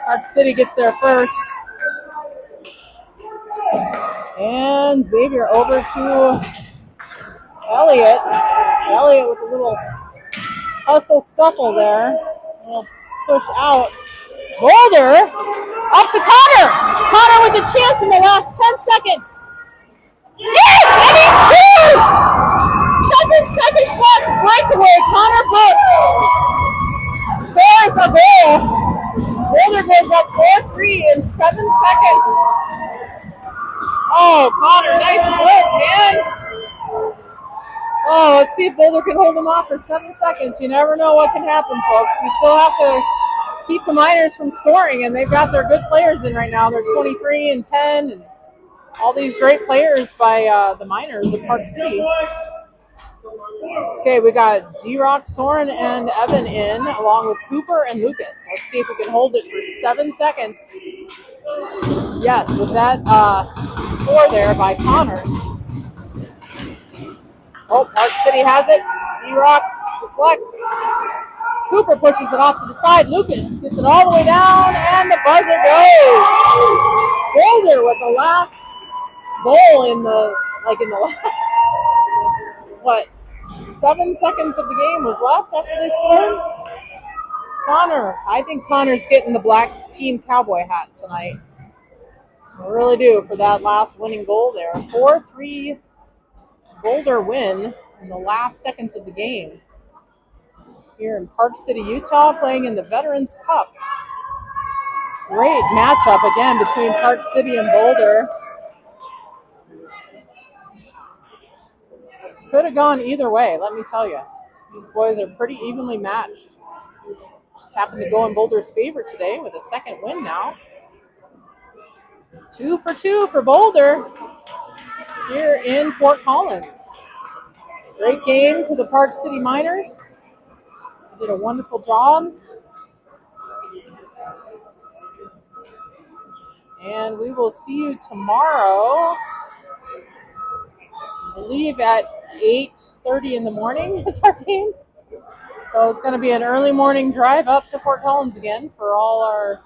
Park City gets there first. And Xavier over to Elliott. Elliott with a little hustle scuffle there. A little push out. Boulder up to Connor. Connor with a chance in the last 10 seconds. Yes, and he scores! 7 seconds left. Breakaway. Connor Brook scores a goal. Boulder goes up 4-3 in 7 seconds. Oh, Connor, nice work, man. Oh, let's see if Boulder can hold them off for 7 seconds. You never know what can happen, folks. We still have to keep the Miners from scoring, and they've got their good players in right now. They're 23 and 10, and all these great players by the Miners of Park City. Okay, we got D-Rock, Soren, and Evan in, along with Cooper and Lucas. Let's see if we can hold it for 7 seconds. Yes, with that score there by Connor. Oh, Park City has it. D-Rock deflects. Cooper pushes it off to the side. Lucas gets it all the way down, and the buzzer goes. Boulder with the last goal in the last, 7 seconds of the game was left after they scored. Connor, I think Connor's getting the black team cowboy hat tonight. I really do, for that last winning goal there. 4-3 Boulder win in the last seconds of the game. Here in Park City, Utah, playing in the Veterans Cup. Great matchup again between Park City and Boulder. Could have gone either way, let me tell you. These boys are pretty evenly matched. Just happened to go in Boulder's favor today with a second win now. 2 for 2 for Boulder here in Fort Collins. Great game to the Park City Miners. They did a wonderful job. And we will see you tomorrow, I believe at 8:30 in the morning is our game. So it's going to be an early morning drive up to Fort Collins again for all our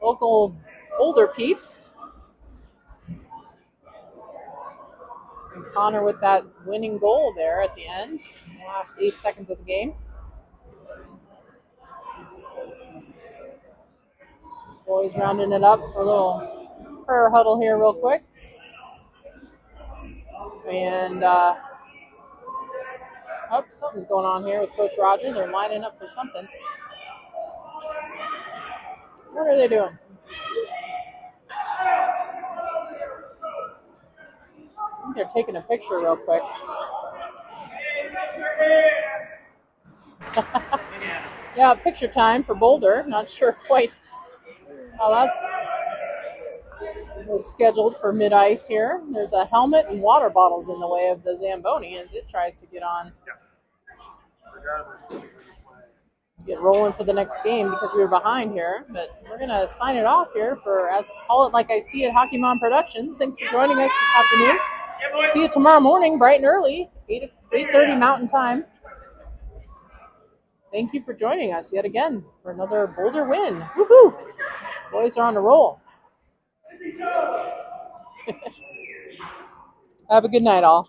local Boulder peeps. And Connor with that winning goal there at the end, the last 8 seconds of the game. Boys rounding it up for a little prayer huddle here real quick. And, something's going on here with Coach Roger. They're lining up for something. What are they doing? I think they're taking a picture real quick. Yeah, picture time for Boulder. Not sure quite how that's was scheduled for mid-ice here. There's a helmet and water bottles in the way of the Zamboni as it tries to get on. Get rolling for the next game because we were behind here. But we're going to sign it off here for, as call it like I see it, Hockey Mom Productions. Thanks for joining us this afternoon. See you tomorrow morning, bright and early, 8:30 Mountain Time. Thank you for joining us yet again for another Boulder win. Woohoo! Boys are on a roll. Have a good night, all.